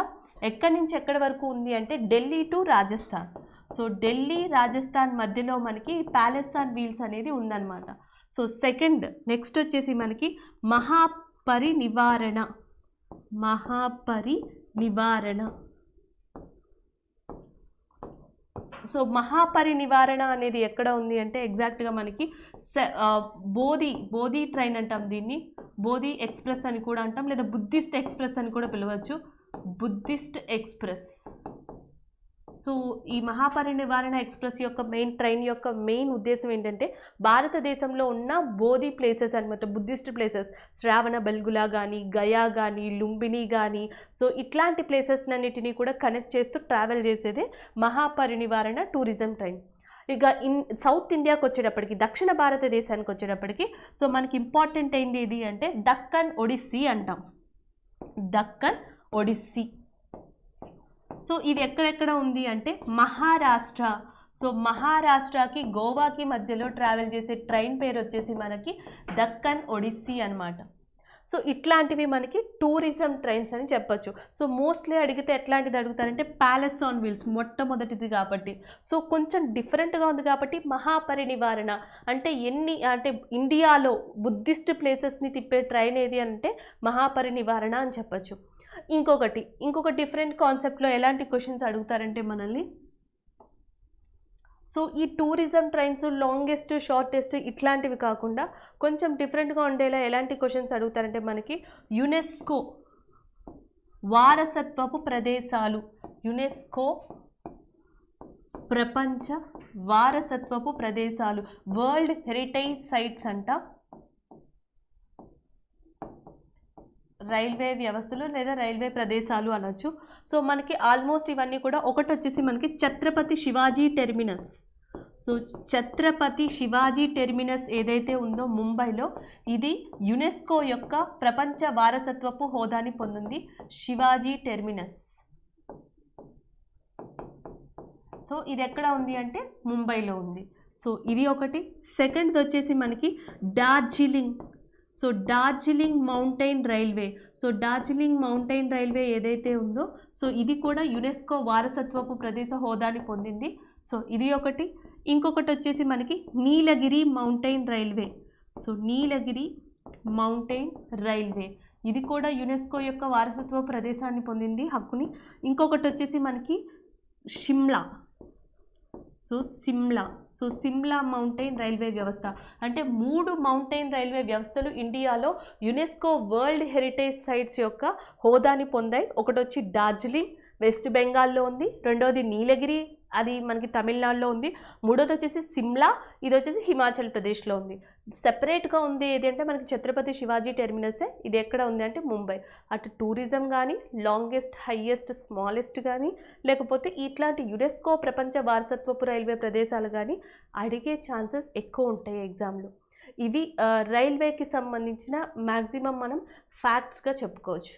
ఎక్కడి నుంచి ఎక్కడి వరకు ఉంది అంటే ఢిల్లీ టు రాజస్థాన్. సో ఢిల్లీ రాజస్థాన్ మధ్యలో మనకి ప్యాలెస్ ఆన్ వీల్స్ అనేది ఉందన్నమాట. సో సెకండ్, నెక్స్ట్ వచ్చేసి మనకి మహాపరినివారణ. సో మహాపరినివారణ అనేది ఎక్కడ ఉంది అంటే ఎగ్జాక్ట్గా మనకి బోధి ట్రైన్ అంటాం దీన్ని, బోధి ఎక్స్ప్రెస్ అని కూడా అంటాం, లేదా బుద్ధిస్ట్ ఎక్స్ప్రెస్ అని కూడా పిలవచ్చు. Buddhist express. సో ఈ మహాపరినివారణ ఎక్స్ప్రెస్ యొక్క ట్రైన్ యొక్క మెయిన్ ఉద్దేశం ఏంటంటే భారతదేశంలో ఉన్న బోధి ప్లేసెస్ అనమాట, బుద్ధిస్ట్ ప్లేసెస్, శ్రావణ బెల్గులా కానీ, గయా కానీ, లుంబిని కానీ, సో ఇట్లాంటి ప్లేసెస్ అన్నిటినీ కూడా కనెక్ట్ చేస్తూ ట్రావెల్ చేసేదే మహాపరినివారణ టూరిజం ట్రైన్. ఇక సౌత్ ఇండియాకి వచ్చేటప్పటికి, దక్షిణ భారతదేశానికి వచ్చేటప్పటికి సో మనకి ఇంపార్టెంట్ అయింది ఏది అంటే దక్కన్ ఒడిస్సీ అంటాం, దక్కన్ ఒడిస్సీ. సో ఇది ఎక్కడెక్కడ ఉంది అంటే మహారాష్ట్ర. సో మహారాష్ట్రకి గోవాకి మధ్యలో ట్రావెల్ చేసే ట్రైన్ పేరు వచ్చేసి మనకి దక్కన్ ఒడిస్సీ అనమాట. సో ఇట్లాంటివి మనకి టూరిజం ట్రైన్స్ అని చెప్పొచ్చు. సో మోస్ట్లీ అడిగితే ఎట్లాంటిది అడుగుతారంటే ప్యాలెస్ ఆన్ వీల్స్, మొట్టమొదటిది కాబట్టి. సో కొంచెం డిఫరెంట్గా ఉంది కాబట్టి మహాపరినివారణ అంటే అంటే ఇండియాలో బుద్ధిస్ట్ ప్లేసెస్ని తిప్పే ట్రైన్ ఏది అంటే మహాపరినివారణ అని చెప్పొచ్చు. ఇంకొక డిఫరెంట్ కాన్సెప్ట్లో ఎలాంటి క్వశ్చన్స్ అడుగుతారంటే మనల్ని, సో ఈ టూరిజం ట్రైన్స్ లాంగెస్ట్, షార్టెస్ట్ ఇట్లాంటివి కాకుండా కొంచెం డిఫరెంట్గా ఉండేలా ఎలాంటి క్వశ్చన్స్ అడుగుతారంటే మనకి యునెస్కో వారసత్వపు ప్రదేశాలు, యునెస్కో ప్రపంచ వారసత్వపు ప్రదేశాలు, వరల్డ్ హెరిటేజ్ సైట్స్ అంట, రైల్వే వ్యవస్థలు లేదా రైల్వే ప్రదేశాలు అనొచ్చు. సో మనకి ఆల్మోస్ట్ ఇవన్నీ కూడా ఒకటి వచ్చేసి మనకి Chhatrapati Shivaji terminus. So Chhatrapati Shivaji terminus ఏదైతే ఉందో ముంబైలో, ఇది యునెస్కో యొక్క ప్రపంచ వారసత్వపు హోదాని పొందింది, శివాజీ టెర్మినస్. సో ఇది ఎక్కడ ఉంది అంటే ముంబైలో ఉంది. సో ఇది ఒకటి. సెకండ్ది వచ్చేసి మనకి Darjeeling. So Darjeeling mountain railway. So Darjeeling mountain railway ఏదైతే ఉందో సో ఇది కూడా యునెస్కో వారసత్వపు ప్రదేశ హోదాని పొందింది. సో ఇది ఒకటి. ఇంకొకటి వచ్చేసి మనకి నీలగిరి మౌంటైన్ రైల్వే. సో నీలగిరి మౌంటైన్ రైల్వే ఇది కూడా యునెస్కో యొక్క వారసత్వ ప్రదేశాన్ని పొందింది, హక్కుని. ఇంకొకటి వచ్చేసి మనకి Shimla. So Shimla mountain railway వ్యవస్థ. అంటే 3 మౌంటైన్ రైల్వే వ్యవస్థలు ఇండియాలో యునెస్కో వరల్డ్ హెరిటేజ్ సైట్స్ యొక్క హోదాని పొందాయి. ఒకటి వచ్చి డార్జిలింగ్, వెస్ట్ బెంగాల్లో ఉంది. రెండోది నీలగిరి, అది మనకి తమిళనాడులో ఉంది. మూడోది వచ్చేసి సిమ్లా, ఇది వచ్చేసి హిమాచల్ ప్రదేశ్లో ఉంది. సెపరేట్గా ఉంది ఏది అంటే మనకి ఛత్రపతి శివాజీ టెర్మినసే. ఇది ఎక్కడ ఉంది అంటే ముంబై. అటు టూరిజం కానీ, లాంగెస్ట్, హైయెస్ట్, స్మాలెస్ట్ కానీ, లేకపోతే ఇట్లాంటి యునెస్కో ప్రపంచ వారసత్వపు రైల్వే ప్రదేశాలు కానీ అడిగే ఛాన్సెస్ ఎక్కువ ఉంటాయి ఎగ్జామ్లో. ఇవి రైల్వేకి సంబంధించిన మ్యాక్సిమం మనం ఫ్యాక్ట్స్గా చెప్పుకోవచ్చు.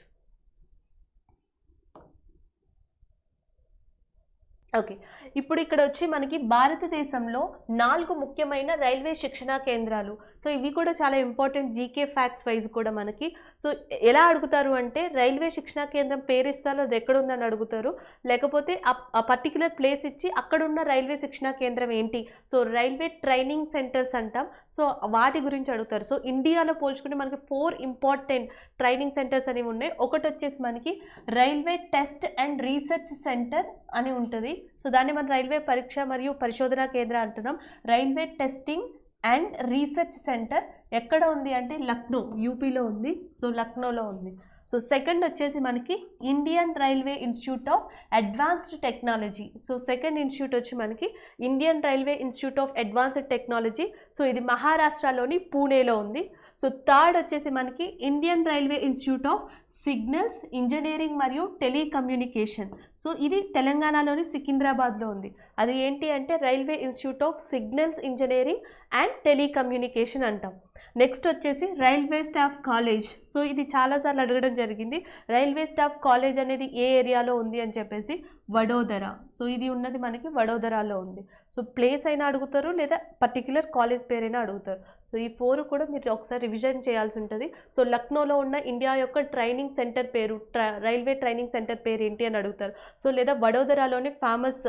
ఓకే, ఇప్పుడు ఇక్కడ వచ్చి మనకి భారతదేశంలో 4 ముఖ్యమైన రైల్వే శిక్షణా కేంద్రాలు. సో ఇవి కూడా చాలా ఇంపార్టెంట్ జీకే ఫ్యాక్ట్స్ వైజ్ కూడా మనకి. సో ఎలా అడుగుతారు అంటే రైల్వే శిక్షణా కేంద్రం పేరు ఇస్తారో అది ఎక్కడ ఉందని అడుగుతారు, లేకపోతే ఆ పర్టికులర్ ప్లేస్ ఇచ్చి అక్కడున్న రైల్వే శిక్షణా కేంద్రం ఏంటి, సో రైల్వే ట్రైనింగ్ సెంటర్స్ అంటాం, సో వాటి గురించి అడుగుతారు. సో ఇండియాలో పోల్చుకుంటే మనకి 4 ఇంపార్టెంట్ ట్రైనింగ్ సెంటర్స్ అనేవి ఉన్నాయి. ఒకటి వచ్చేసి మనకి railway test and research centre అని ఉంటుంది. సో దాన్ని మనం రైల్వే పరీక్ష మరియు పరిశోధనా కేంద్రం అంటున్నాం. Railway testing and research centre ఎక్కడ ఉంది అంటే లక్నో, యూపీలో ఉంది. సో లక్నోలో ఉంది. సో సెకండ్ వచ్చేసి మనకి Indian railway institute of advanced technology. So second institute వచ్చి మనకి Indian railway institute of advanced technology. So ఇది మహారాష్ట్రలోని పూణేలో ఉంది. సో థర్డ్ వచ్చేసి మనకి Indian railway institute of signals engineering మరియు టెలికమ్యూనికేషన్. సో ఇది తెలంగాణలోని సికింద్రాబాద్లో ఉంది. అది ఏంటి అంటే railway institute of signals engineering and telecommunication అంటాం. నెక్స్ట్ వచ్చేసి రైల్వే స్టాఫ్ కాలేజ్. సో ఇది చాలాసార్లు అడగడం జరిగింది. రైల్వే స్టాఫ్ కాలేజ్ అనేది ఏ ఏరియాలో ఉంది అని చెప్పేసి వడోదర. సో ఇది ఉన్నది మనకి వడోదరాలో ఉంది. సో ప్లేస్ అయినా అడుగుతారు లేదా పర్టిక్యులర్ కాలేజ్ పేరైనా అడుగుతారు. సో ఈ 4 కూడా మీరు ఒకసారి రివిజన్ చేయాల్సి ఉంటుంది. సో లక్నోలో ఉన్న ఇండియా యొక్క ట్రైనింగ్ సెంటర్ పేరు, రైల్వే ట్రైనింగ్ సెంటర్ పేరు ఏంటి అని అడుగుతారు. సో లేదా వడోదరాలోని ఫేమస్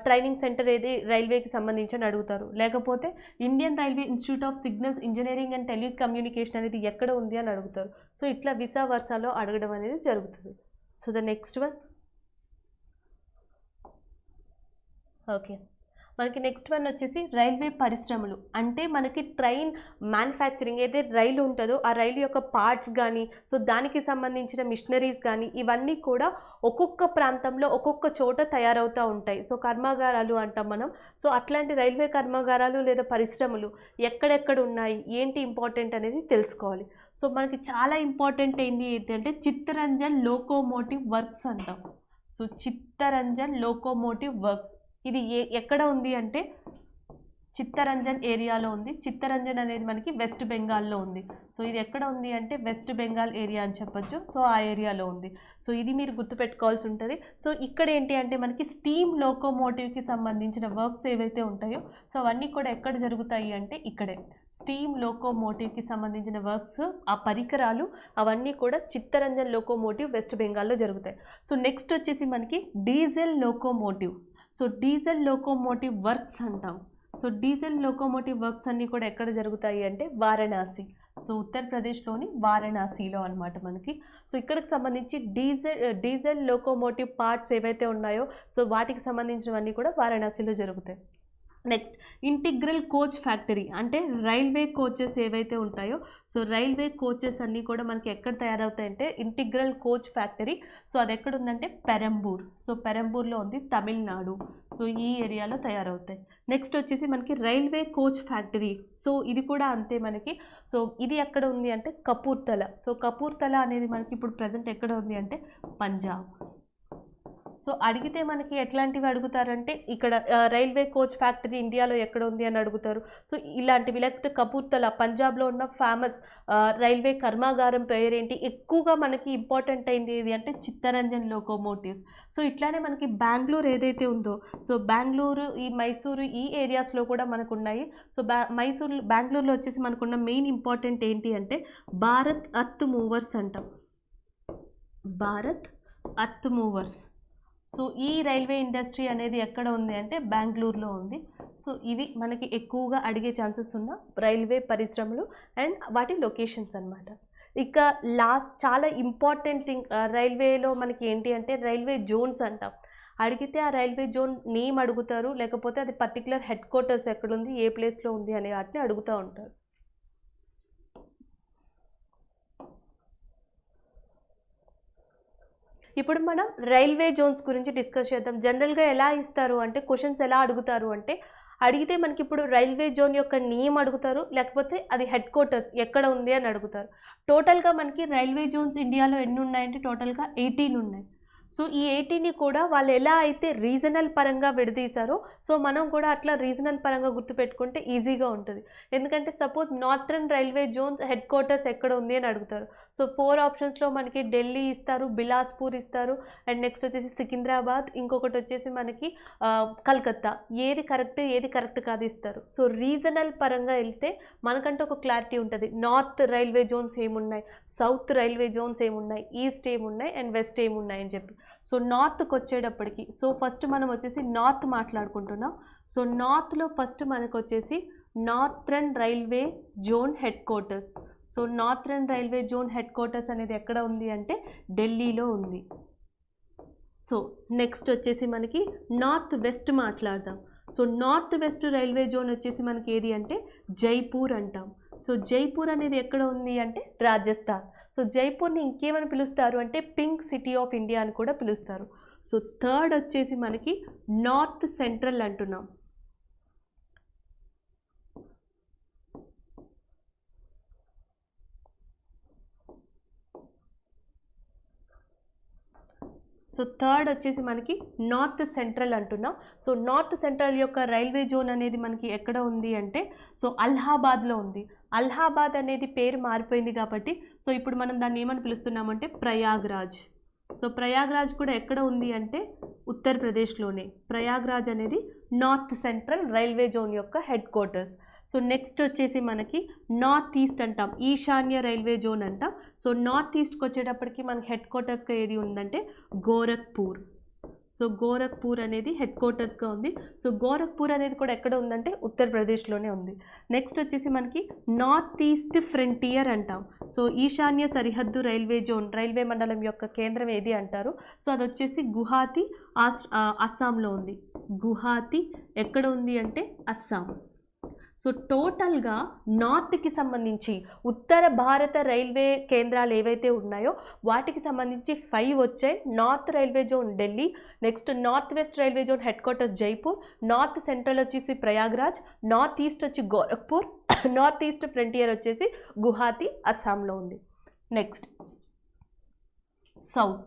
ట్రైనింగ్ సెంటర్ ఏది రైల్వేకి సంబంధించి అని అడుగుతారు. లేకపోతే Indian railway institute of signals engineering and telecommunication అనేది ఎక్కడ ఉంది అని అడుగుతారు. సో ఇట్లా విసా వర్సాలో అడగడం అనేది జరుగుతుంది. So the next one. Okay, మనకి నెక్స్ట్ వన్ వచ్చేసి రైల్వే పరిశ్రమలు. అంటే మనకి ట్రైన్ మ్యానుఫ్యాక్చరింగ్ ఏదైతే రైలు ఉంటుందో ఆ రైలు యొక్క పార్ట్స్ కానీ, సో దానికి సంబంధించిన మిషనరీస్ కానీ ఇవన్నీ కూడా ఒక్కొక్క ప్రాంతంలో ఒక్కొక్క చోట తయారవుతూ ఉంటాయి. సో కర్మాగారాలు అంటాం మనం. సో అట్లాంటి రైల్వే కర్మాగారాలు లేదా పరిశ్రమలు ఎక్కడెక్కడ ఉన్నాయి, ఏంటి ఇంపార్టెంట్ అనేది తెలుసుకోవాలి. సో మనకి చాలా ఇంపార్టెంట్ ఏంటంటే చిత్తరంజన్ లోకోమోటివ్ వర్క్స్ అంటాం. సో చిత్తరంజన్ లోకోమోటివ్ వర్క్స్ ఇది ఎక్కడ ఉంది అంటే చిత్తరంజన్ ఏరియాలో ఉంది. చిత్తరంజన్ అనేది మనకి వెస్ట్ బెంగాల్లో ఉంది. సో ఇది ఎక్కడ ఉంది అంటే వెస్ట్ బెంగాల్ ఏరియా అని చెప్పొచ్చు. సో ఆ ఏరియాలో ఉంది. సో ఇది మీరు గుర్తుపెట్టుకోవాల్సి ఉంటుంది. సో ఇక్కడ ఏంటి అంటే మనకి స్టీమ్ లోకోమోటివ్కి సంబంధించిన వర్క్స్ ఏవైతే ఉంటాయో సో అవన్నీ కూడా ఎక్కడ జరుగుతాయి అంటే ఇక్కడే. స్టీమ్ లోకోమోటివ్కి సంబంధించిన వర్క్స్, ఆ పరికరాలు అవన్నీ కూడా చిత్తరంజన్ లోకోమోటివ్ వెస్ట్ బెంగాల్లో జరుగుతాయి. సో నెక్స్ట్ వచ్చేసి మనకి diesel locomotive. So diesel locomotive works అంటాం. సో డీజిల్ లోకోమోటివ్ వర్క్స్ అన్నీ కూడా ఎక్కడ జరుగుతాయి అంటే వారణాసి. సో ఉత్తరప్రదేశ్లోని వారణాసిలో అనమాట మనకి. సో ఇక్కడికి సంబంధించి డీజిల్ లోకోమోటివ్ పార్ట్స్ ఏవైతే ఉన్నాయో సో వాటికి సంబంధించినవన్నీ కూడా వారణాసిలో జరుగుతాయి. Next integral coach factory. అంటే రైల్వే కోచెస్ ఏవైతే ఉంటాయో సో రైల్వే కోచెస్ అన్నీ కూడా మనకి ఎక్కడ తయారవుతాయంటే ఇంటిగ్రల్ కోచ్ ఫ్యాక్టరీ. సో అది ఎక్కడ ఉందంటే పెరంబూర్. సో పెరంబూర్లో ఉంది, తమిళనాడు. సో ఈ ఏరియాలో తయారవుతాయి. నెక్స్ట్ వచ్చేసి మనకి రైల్వే కోచ్ ఫ్యాక్టరీ. సో ఇది కూడా అంతే మనకి. సో ఇది ఎక్కడ ఉంది అంటే కపూర్తల. సో కపూర్తల అనేది మనకి ఇప్పుడు ప్రజెంట్ ఎక్కడ ఉంది అంటే పంజాబ్. సో అడిగితే మనకి ఎట్లాంటివి అడుగుతారంటే ఇక్కడ రైల్వే కోచ్ ఫ్యాక్టరీ ఇండియాలో ఎక్కడ ఉంది అని అడుగుతారు. సో ఇలాంటివి. లేకపోతే కపూర్తల పంజాబ్లో ఉన్న ఫేమస్ రైల్వే కర్మాగారం పేరేంటి. ఎక్కువగా మనకి ఇంపార్టెంట్ అయింది ఏది అంటే చిత్తరంజన్ లోకోమోటివ్స్. సో ఇట్లానే మనకి బెంగళూరు ఏదైతే ఉందో సో బెంగళూరు, ఈ మైసూరు, ఈ ఏరియాస్లో కూడా మనకు ఉన్నాయి. సో బెంగళూరులో వచ్చేసి మనకున్న మెయిన్ ఇంపార్టెంట్ ఏంటి అంటే భారత్ అర్త్ మూవర్స్ అంటాం. Bharat earth movers. సో ఈ రైల్వే ఇండస్ట్రీ అనేది ఎక్కడ ఉంది అంటే బెంగళూరులో ఉంది. సో ఇవి మనకి ఎక్కువగా అడిగే ఛాన్సెస్ ఉన్న రైల్వే పరిశ్రమలు అండ్ వాటి లొకేషన్స్ అన్నమాట. ఇక లాస్ట్ చాలా ఇంపార్టెంట్ థింగ్ రైల్వేలో మనకి ఏంటి అంటే రైల్వే జోన్స్ అంటాం. అడిగితే ఆ రైల్వే జోన్ నేమ్ అడుగుతారు, లేకపోతే అది పర్టికులర్ హెడ్ క్వార్టర్స్ ఎక్కడుంది, ఏ ప్లేస్లో ఉంది అనే వాటిని అడుగుతూ ఉంటారు. ఇప్పుడు మనం రైల్వే జోన్స్ గురించి డిస్కస్ చేద్దాం. జనరల్గా ఎలా ఇస్తారు అంటే క్వశ్చన్స్ ఎలా అడుగుతారు అంటే అడిగితే మనకి ఇప్పుడు రైల్వే జోన్ యొక్క నేమ్ అడుగుతారు, లేకపోతే అది హెడ్ క్వార్టర్స్ ఎక్కడ ఉంది అని అడుగుతారు. టోటల్గా మనకి రైల్వే జోన్స్ ఇండియాలో ఎన్ని ఉన్నాయంటే టోటల్గా 18 ఉన్నాయి. సో ఈ 18ని కూడా వాళ్ళు ఎలా అయితే రీజనల్ పరంగా విడదీశారో సో మనం కూడా అట్లా రీజనల్ పరంగా గుర్తుపెట్టుకుంటే ఈజీగా ఉంటుంది. ఎందుకంటే suppose northern railway Jones head quarters ఎక్కడ ఉంది అని అడుగుతారు. సో 4 ఆప్షన్స్లో మనకి ఢిల్లీ ఇస్తారు, బిలాస్పూర్ ఇస్తారు, అండ్ నెక్స్ట్ వచ్చేసి సికింద్రాబాద్, ఇంకొకటి వచ్చేసి మనకి కలకత్తా. ఏది కరెక్ట్ కాదు ఇస్తారు. సో రీజనల్ పరంగా వెళ్తే మనకంటే ఒక క్లారిటీ ఉంటుంది. నార్త్ రైల్వే జోన్స్ ఏమున్నాయి, సౌత్ రైల్వే జోన్స్ ఏమున్నాయి, ఈస్ట్ ఏమున్నాయి అండ్ వెస్ట్ ఏమున్నాయి అని చెప్పి. సో నార్త్కి వచ్చేటప్పటికి సో ఫస్ట్ మనం వచ్చేసి నార్త్ మాట్లాడుకుంటున్నాం. సో నార్త్లో ఫస్ట్ మనకు వచ్చేసి northern railway zone head quarters. So northern railway zone head quarters అనేది ఎక్కడ ఉంది అంటే ఢిల్లీలో ఉంది. సో నెక్స్ట్ వచ్చేసి మనకి నార్త్ వెస్ట్ మాట్లాడదాం. So north west railway zone వచ్చేసి మనకి ఏది అంటే జైపూర్ అంటాం. సో జైపూర్ అనేది ఎక్కడ ఉంది అంటే రాజస్థాన్. సో జైపూర్ని ఇంకేమని పిలుస్తారు అంటే పింక్ సిటీ ఆఫ్ ఇండియా అని కూడా పిలుస్తారు. సో థర్డ్ వచ్చేసి మనకి నార్త్ సెంట్రల్ అంటున్నాం. సో థర్డ్ వచ్చేసి మనకి నార్త్ సెంట్రల్ అంటున్నాం. సో నార్త్ సెంట్రల్ యొక్క రైల్వే జోన్ అనేది మనకి ఎక్కడ ఉంది అంటే సో అలహాబాద్లో ఉంది. అలహాబాద్ అనేది పేరు మారిపోయింది కాబట్టి సో ఇప్పుడు మనం దాన్ని ఏమని పిలుస్తున్నామంటే ప్రయాగ్రాజ్. సో ప్రయాగ్రాజ్ కూడా ఎక్కడ ఉంది అంటే ఉత్తరప్రదేశ్లోనే. ప్రయాగ్రాజ్ అనేది నార్త్ సెంట్రల్ రైల్వే జోన్ యొక్క హెడ్ క్వార్టర్స్. సో నెక్స్ట్ వచ్చేసి మనకి నార్త్ ఈస్ట్ అంటాం, ఈశాన్య రైల్వే జోన్ అంటాం. సో నార్త్ ఈస్ట్కి వచ్చేటప్పటికి మనకి హెడ్ క్వార్టర్స్గా ఏది ఉందంటే గోరఖ్పూర్. సో గోరఖ్పూర్ అనేది హెడ్ క్వార్టర్స్గా ఉంది. సో గోరఖ్పూర్ అనేది కూడా ఎక్కడ ఉందంటే ఉత్తరప్రదేశ్లోనే ఉంది. నెక్స్ట్ వచ్చేసి మనకి నార్త్ ఈస్ట్ ఫ్రంటియర్ అంటాం. సో ఈశాన్య సరిహద్దు రైల్వే జోన్, రైల్వే మండలం యొక్క కేంద్రం ఏది అంటారు? సో అది వచ్చేసి గుహాతి, అస్సాంలో ఉంది. గుహాతి ఎక్కడ ఉంది అంటే అస్సాం. సో టోటల్గా నార్త్కి సంబంధించి ఉత్తర భారత రైల్వే కేంద్రాలు ఏవైతే ఉన్నాయో వాటికి సంబంధించి 5 వచ్చాయి. North railway zone Delhi, next north west railway zone head quarters Jaipur, north central వచ్చేసి ప్రయాగ్రాజ్, నార్త్ ఈస్ట్ వచ్చి గోరఖ్పూర్, నార్త్ ఈస్ట్ ఫ్రంటియర్ వచ్చేసి గుహాతి అస్సాంలో ఉంది. Next south.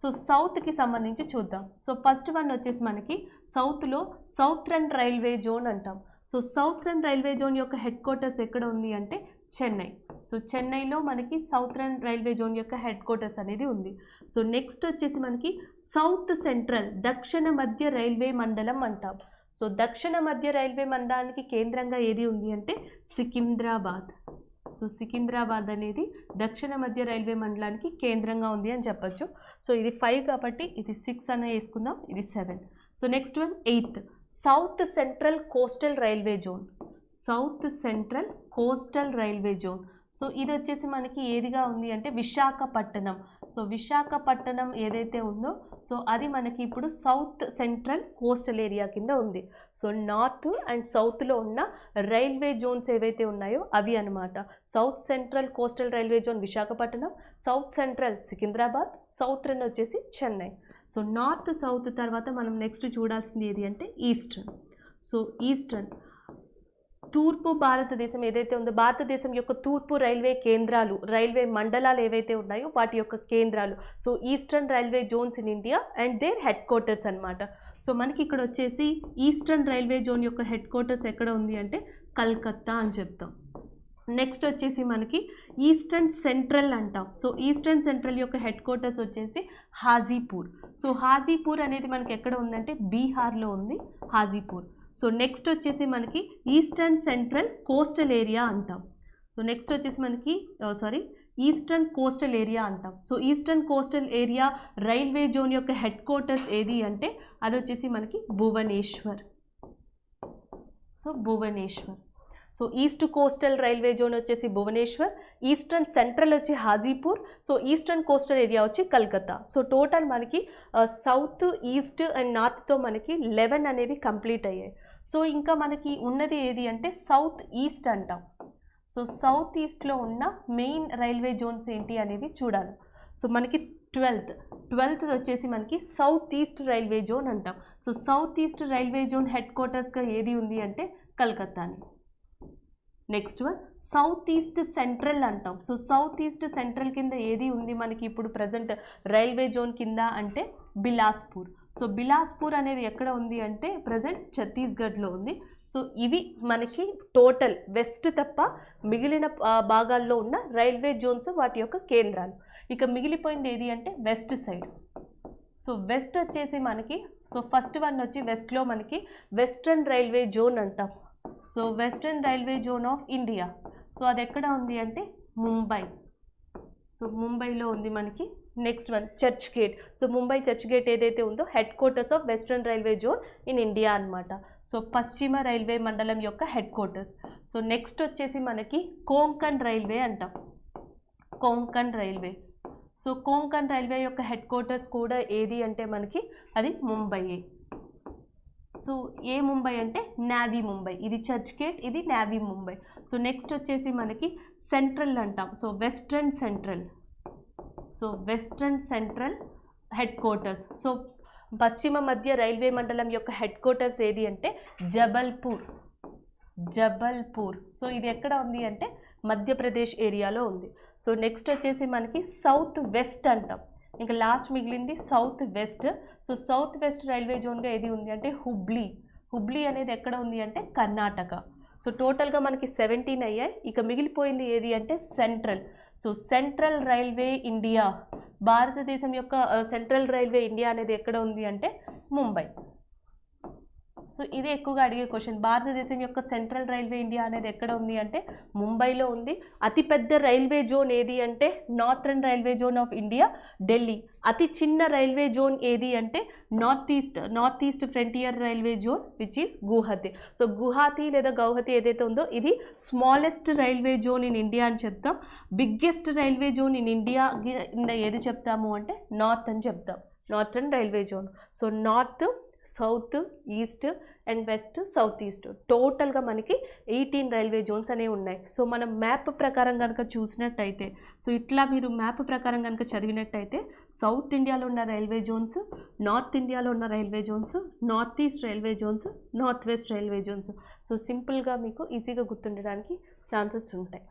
సో సౌత్కి సంబంధించి చూద్దాం. సో ఫస్ట్ వన్ వచ్చేసి మనకి సౌత్లో సౌత్రన్ రైల్వే జోన్ అంటాం. సో సౌత్రన్ రైల్వే జోన్ యొక్క హెడ్ క్వార్టర్స్ ఎక్కడ ఉంది అంటే చెన్నై. సో చెన్నైలో మనకి సౌత్రన్ రైల్వే జోన్ యొక్క హెడ్ క్వార్టర్స్ అనేది ఉంది. సో నెక్స్ట్ వచ్చేసి మనకి సౌత్ సెంట్రల్, దక్షిణ మధ్య రైల్వే మండలం అంటాం. సో దక్షిణ మధ్య రైల్వే మండలానికి కేంద్రంగా ఏది ఉంది అంటే సికింద్రాబాద్. సో సికింద్రాబాద్ అనేది దక్షిణ మధ్య రైల్వే మండలానికి కేంద్రంగా ఉంది అని చెప్పచ్చు. సో ఇది 5 కాబట్టి ఇది 6 అనే వేసుకుందాం, ఇది 7. So next one 8th south central coastal railway zone. South central coastal railway zone. So ఇది వచ్చేసి మనకి ఏదిగా ఉంది అంటే విశాఖపట్నం. సో విశాఖపట్నం ఏదైతే ఉందో సో అది మనకి ఇప్పుడు సౌత్ సెంట్రల్ కోస్టల్ ఏరియా కింద ఉంది. సో నార్త్ అండ్ సౌత్లో ఉన్న రైల్వే జోన్స్ ఏవైతే ఉన్నాయో అవి అనమాట. South central coastal railway zone Visakhapatnam, south central Secunderabad, Southern వచ్చేసి చెన్నై. సో నార్త్ సౌత్ తర్వాత మనం నెక్స్ట్ చూడాల్సింది ఏది అంటే ఈస్టర్న్. సో ఈస్టర్న్ తూర్పు భారతదేశం ఏదైతే ఉందో భారతదేశం యొక్క తూర్పు రైల్వే కేంద్రాలు, రైల్వే మండలాలు ఏవైతే ఉన్నాయో వాటి యొక్క కేంద్రాలు. So eastern railway Jones in India and their head quarters అనమాట. సో మనకి ఇక్కడ వచ్చేసి ఈస్టర్న్ రైల్వే జోన్ యొక్క హెడ్ క్వార్టర్స్ ఎక్కడ ఉంది అంటే కల్కత్తా అని చెప్తాం. నెక్స్ట్ వచ్చేసి మనకి ఈస్టర్న్ సెంట్రల్ అంటాం. సో ఈస్టర్న్ సెంట్రల్ యొక్క హెడ్ క్వార్టర్స్ వచ్చేసి హాజీపూర్. సో హాజీపూర్ అనేది మనకి ఎక్కడ ఉందంటే బీహార్లో ఉంది హాజీపూర్. సో నెక్స్ట్ వచ్చేసి మనకి ఈస్టర్న్ సెంట్రల్ కోస్టల్ ఏరియా అంటాం. సో నెక్స్ట్ వచ్చేసి మనకి ఈస్టర్న్ కోస్టల్ ఏరియా అంటాం. So eastern coastal area railway zone యొక్క హెడ్ క్వార్టర్స్ ఏది అంటే అది వచ్చేసి మనకి Bhubaneswar. So Bhubaneswar. So east coastal railway zone వచ్చేసి భువనేశ్వర్, ఈస్టర్న్ సెంట్రల్ వచ్చి Hajipur, so eastern coastal area వచ్చి కల్కత్తా. సో టోటల్ మనకి సౌత్, ఈస్ట్ అండ్ నార్త్తో మనకి 11 అనేవి కంప్లీట్ అయ్యాయి. సో ఇంకా మనకి ఉన్నది ఏది అంటే సౌత్ ఈస్ట్ అంటాం. సో సౌత్ ఈస్ట్లో ఉన్న మెయిన్ రైల్వే జోన్స్ ఏంటి అనేది చూడాలి. సో మనకి 12th వచ్చేసి మనకి సౌత్ ఈస్ట్ రైల్వే జోన్ అంటాం. So south east railway zone head క్వార్టర్స్గా ఏది ఉంది అంటే కల్కత్తాని. Next one south east central అంటాం. సో సౌత్ ఈస్ట్ సెంట్రల్ కింద ఏది ఉంది మనకి ఇప్పుడు ప్రజెంట్ రైల్వే జోన్ కింద అంటే బిలాస్పూర్. సో బిలాస్పూర్ అనేది ఎక్కడ ఉంది అంటే ప్రజెంట్ ఛత్తీస్గఢ్లో ఉంది. సో ఇవి మనకి టోటల్ వెస్ట్ తప్ప మిగిలిన భాగాల్లో ఉన్న రైల్వే జోన్స్ వాటి యొక్క కేంద్రాలు. ఇక మిగిలిపోయింది ఏది అంటే వెస్ట్ సైడ్. సో వెస్ట్ వచ్చేసి మనకి సో ఫస్ట్ వన్ వచ్చి వెస్ట్లో మనకి వెస్ట్రన్ రైల్వే జోన్ అంటాం. So western railway zone of India. So అది ఎక్కడ ఉంది అంటే ముంబై. సో ముంబైలో ఉంది మనకి. Next one church gate. So Mumbai church gate ఏదైతే ఉందో head quarters of western railway zone in India అనమాట. సో పశ్చిమ రైల్వే మండలం యొక్క హెడ్ క్వార్టర్స్. సో నెక్స్ట్ వచ్చేసి మనకి కోంకణ్ రైల్వే అంటాం. కోంకణ్ రైల్వే. సో కోంకణ్ రైల్వే యొక్క హెడ్ క్వార్టర్స్ కూడా ఏది అంటే మనకి అది ముంబైయే. సో ఏ ముంబై అంటే నావీ ముంబై. ఇది చర్చ్ గేట్, ఇది నావీ ముంబై. సో నెక్స్ట్ వచ్చేసి మనకి సెంట్రల్ అంటాం. So western central. So western central head quarters. So పశ్చిమ మధ్య రైల్వే మండలం యొక్క హెడ్ క్వార్టర్స్ ఏది అంటే జబల్పూర్. జబల్పూర్. సో ఇది ఎక్కడ ఉంది అంటే మధ్యప్రదేశ్ ఏరియాలో ఉంది. సో నెక్స్ట్ వచ్చేసి మనకి సౌత్ వెస్ట్ అంటాం. ఇంకా లాస్ట్ మిగిలింది south west. So south west railway జోన్గా ఏది ఉంది అంటే హుబ్లీ. హుబ్లీ అనేది ఎక్కడ ఉంది అంటే కర్ణాటక. సో టోటల్గా మనకి 17 అయ్యాయి. ఇక మిగిలిపోయింది ఏది అంటే central. So central railway India, భారతదేశం యొక్క సెంట్రల్ రైల్వే ఇండియా అనేది ఎక్కడ ఉంది అంటే ముంబై. సో ఇది ఎక్కువగా అడిగే క్వశ్చన్. భారతదేశం యొక్క సెంట్రల్ రైల్వే ఇండియా అనేది ఎక్కడ ఉంది అంటే ముంబైలో ఉంది. అతిపెద్ద రైల్వే జోన్ ఏది అంటే northern railway zone of India, Delhi. అతి చిన్న రైల్వే జోన్ ఏది అంటే north east frontier railway zone which is Guwahati. So Guwahati లేదా గౌహతి ఏదైతే ఉందో ఇది smallest railway zone in India అని చెప్తాం. Biggest railway zone in India ఏది చెప్తాము అంటే నార్త్ అని చెప్తాం, northern railway zone. So north, south, east and west, south east టోటల్గా మనకి 18 రైల్వే జోన్స్ అనేవి ఉన్నాయి. సో మనం మ్యాప్ ప్రకారం కనుక చూసినట్టయితే, సో ఇట్లా మీరు మ్యాప్ ప్రకారం కనుక చదివినట్టయితే సౌత్ ఇండియాలో ఉన్న రైల్వే జోన్స్, నార్త్ ఇండియాలో ఉన్న railway Jones, north east railway Jones, north west railway Jones. So సింపుల్గా మీకు ఈజీగా గుర్తుండడానికి ఛాన్సెస్ ఉంటాయి.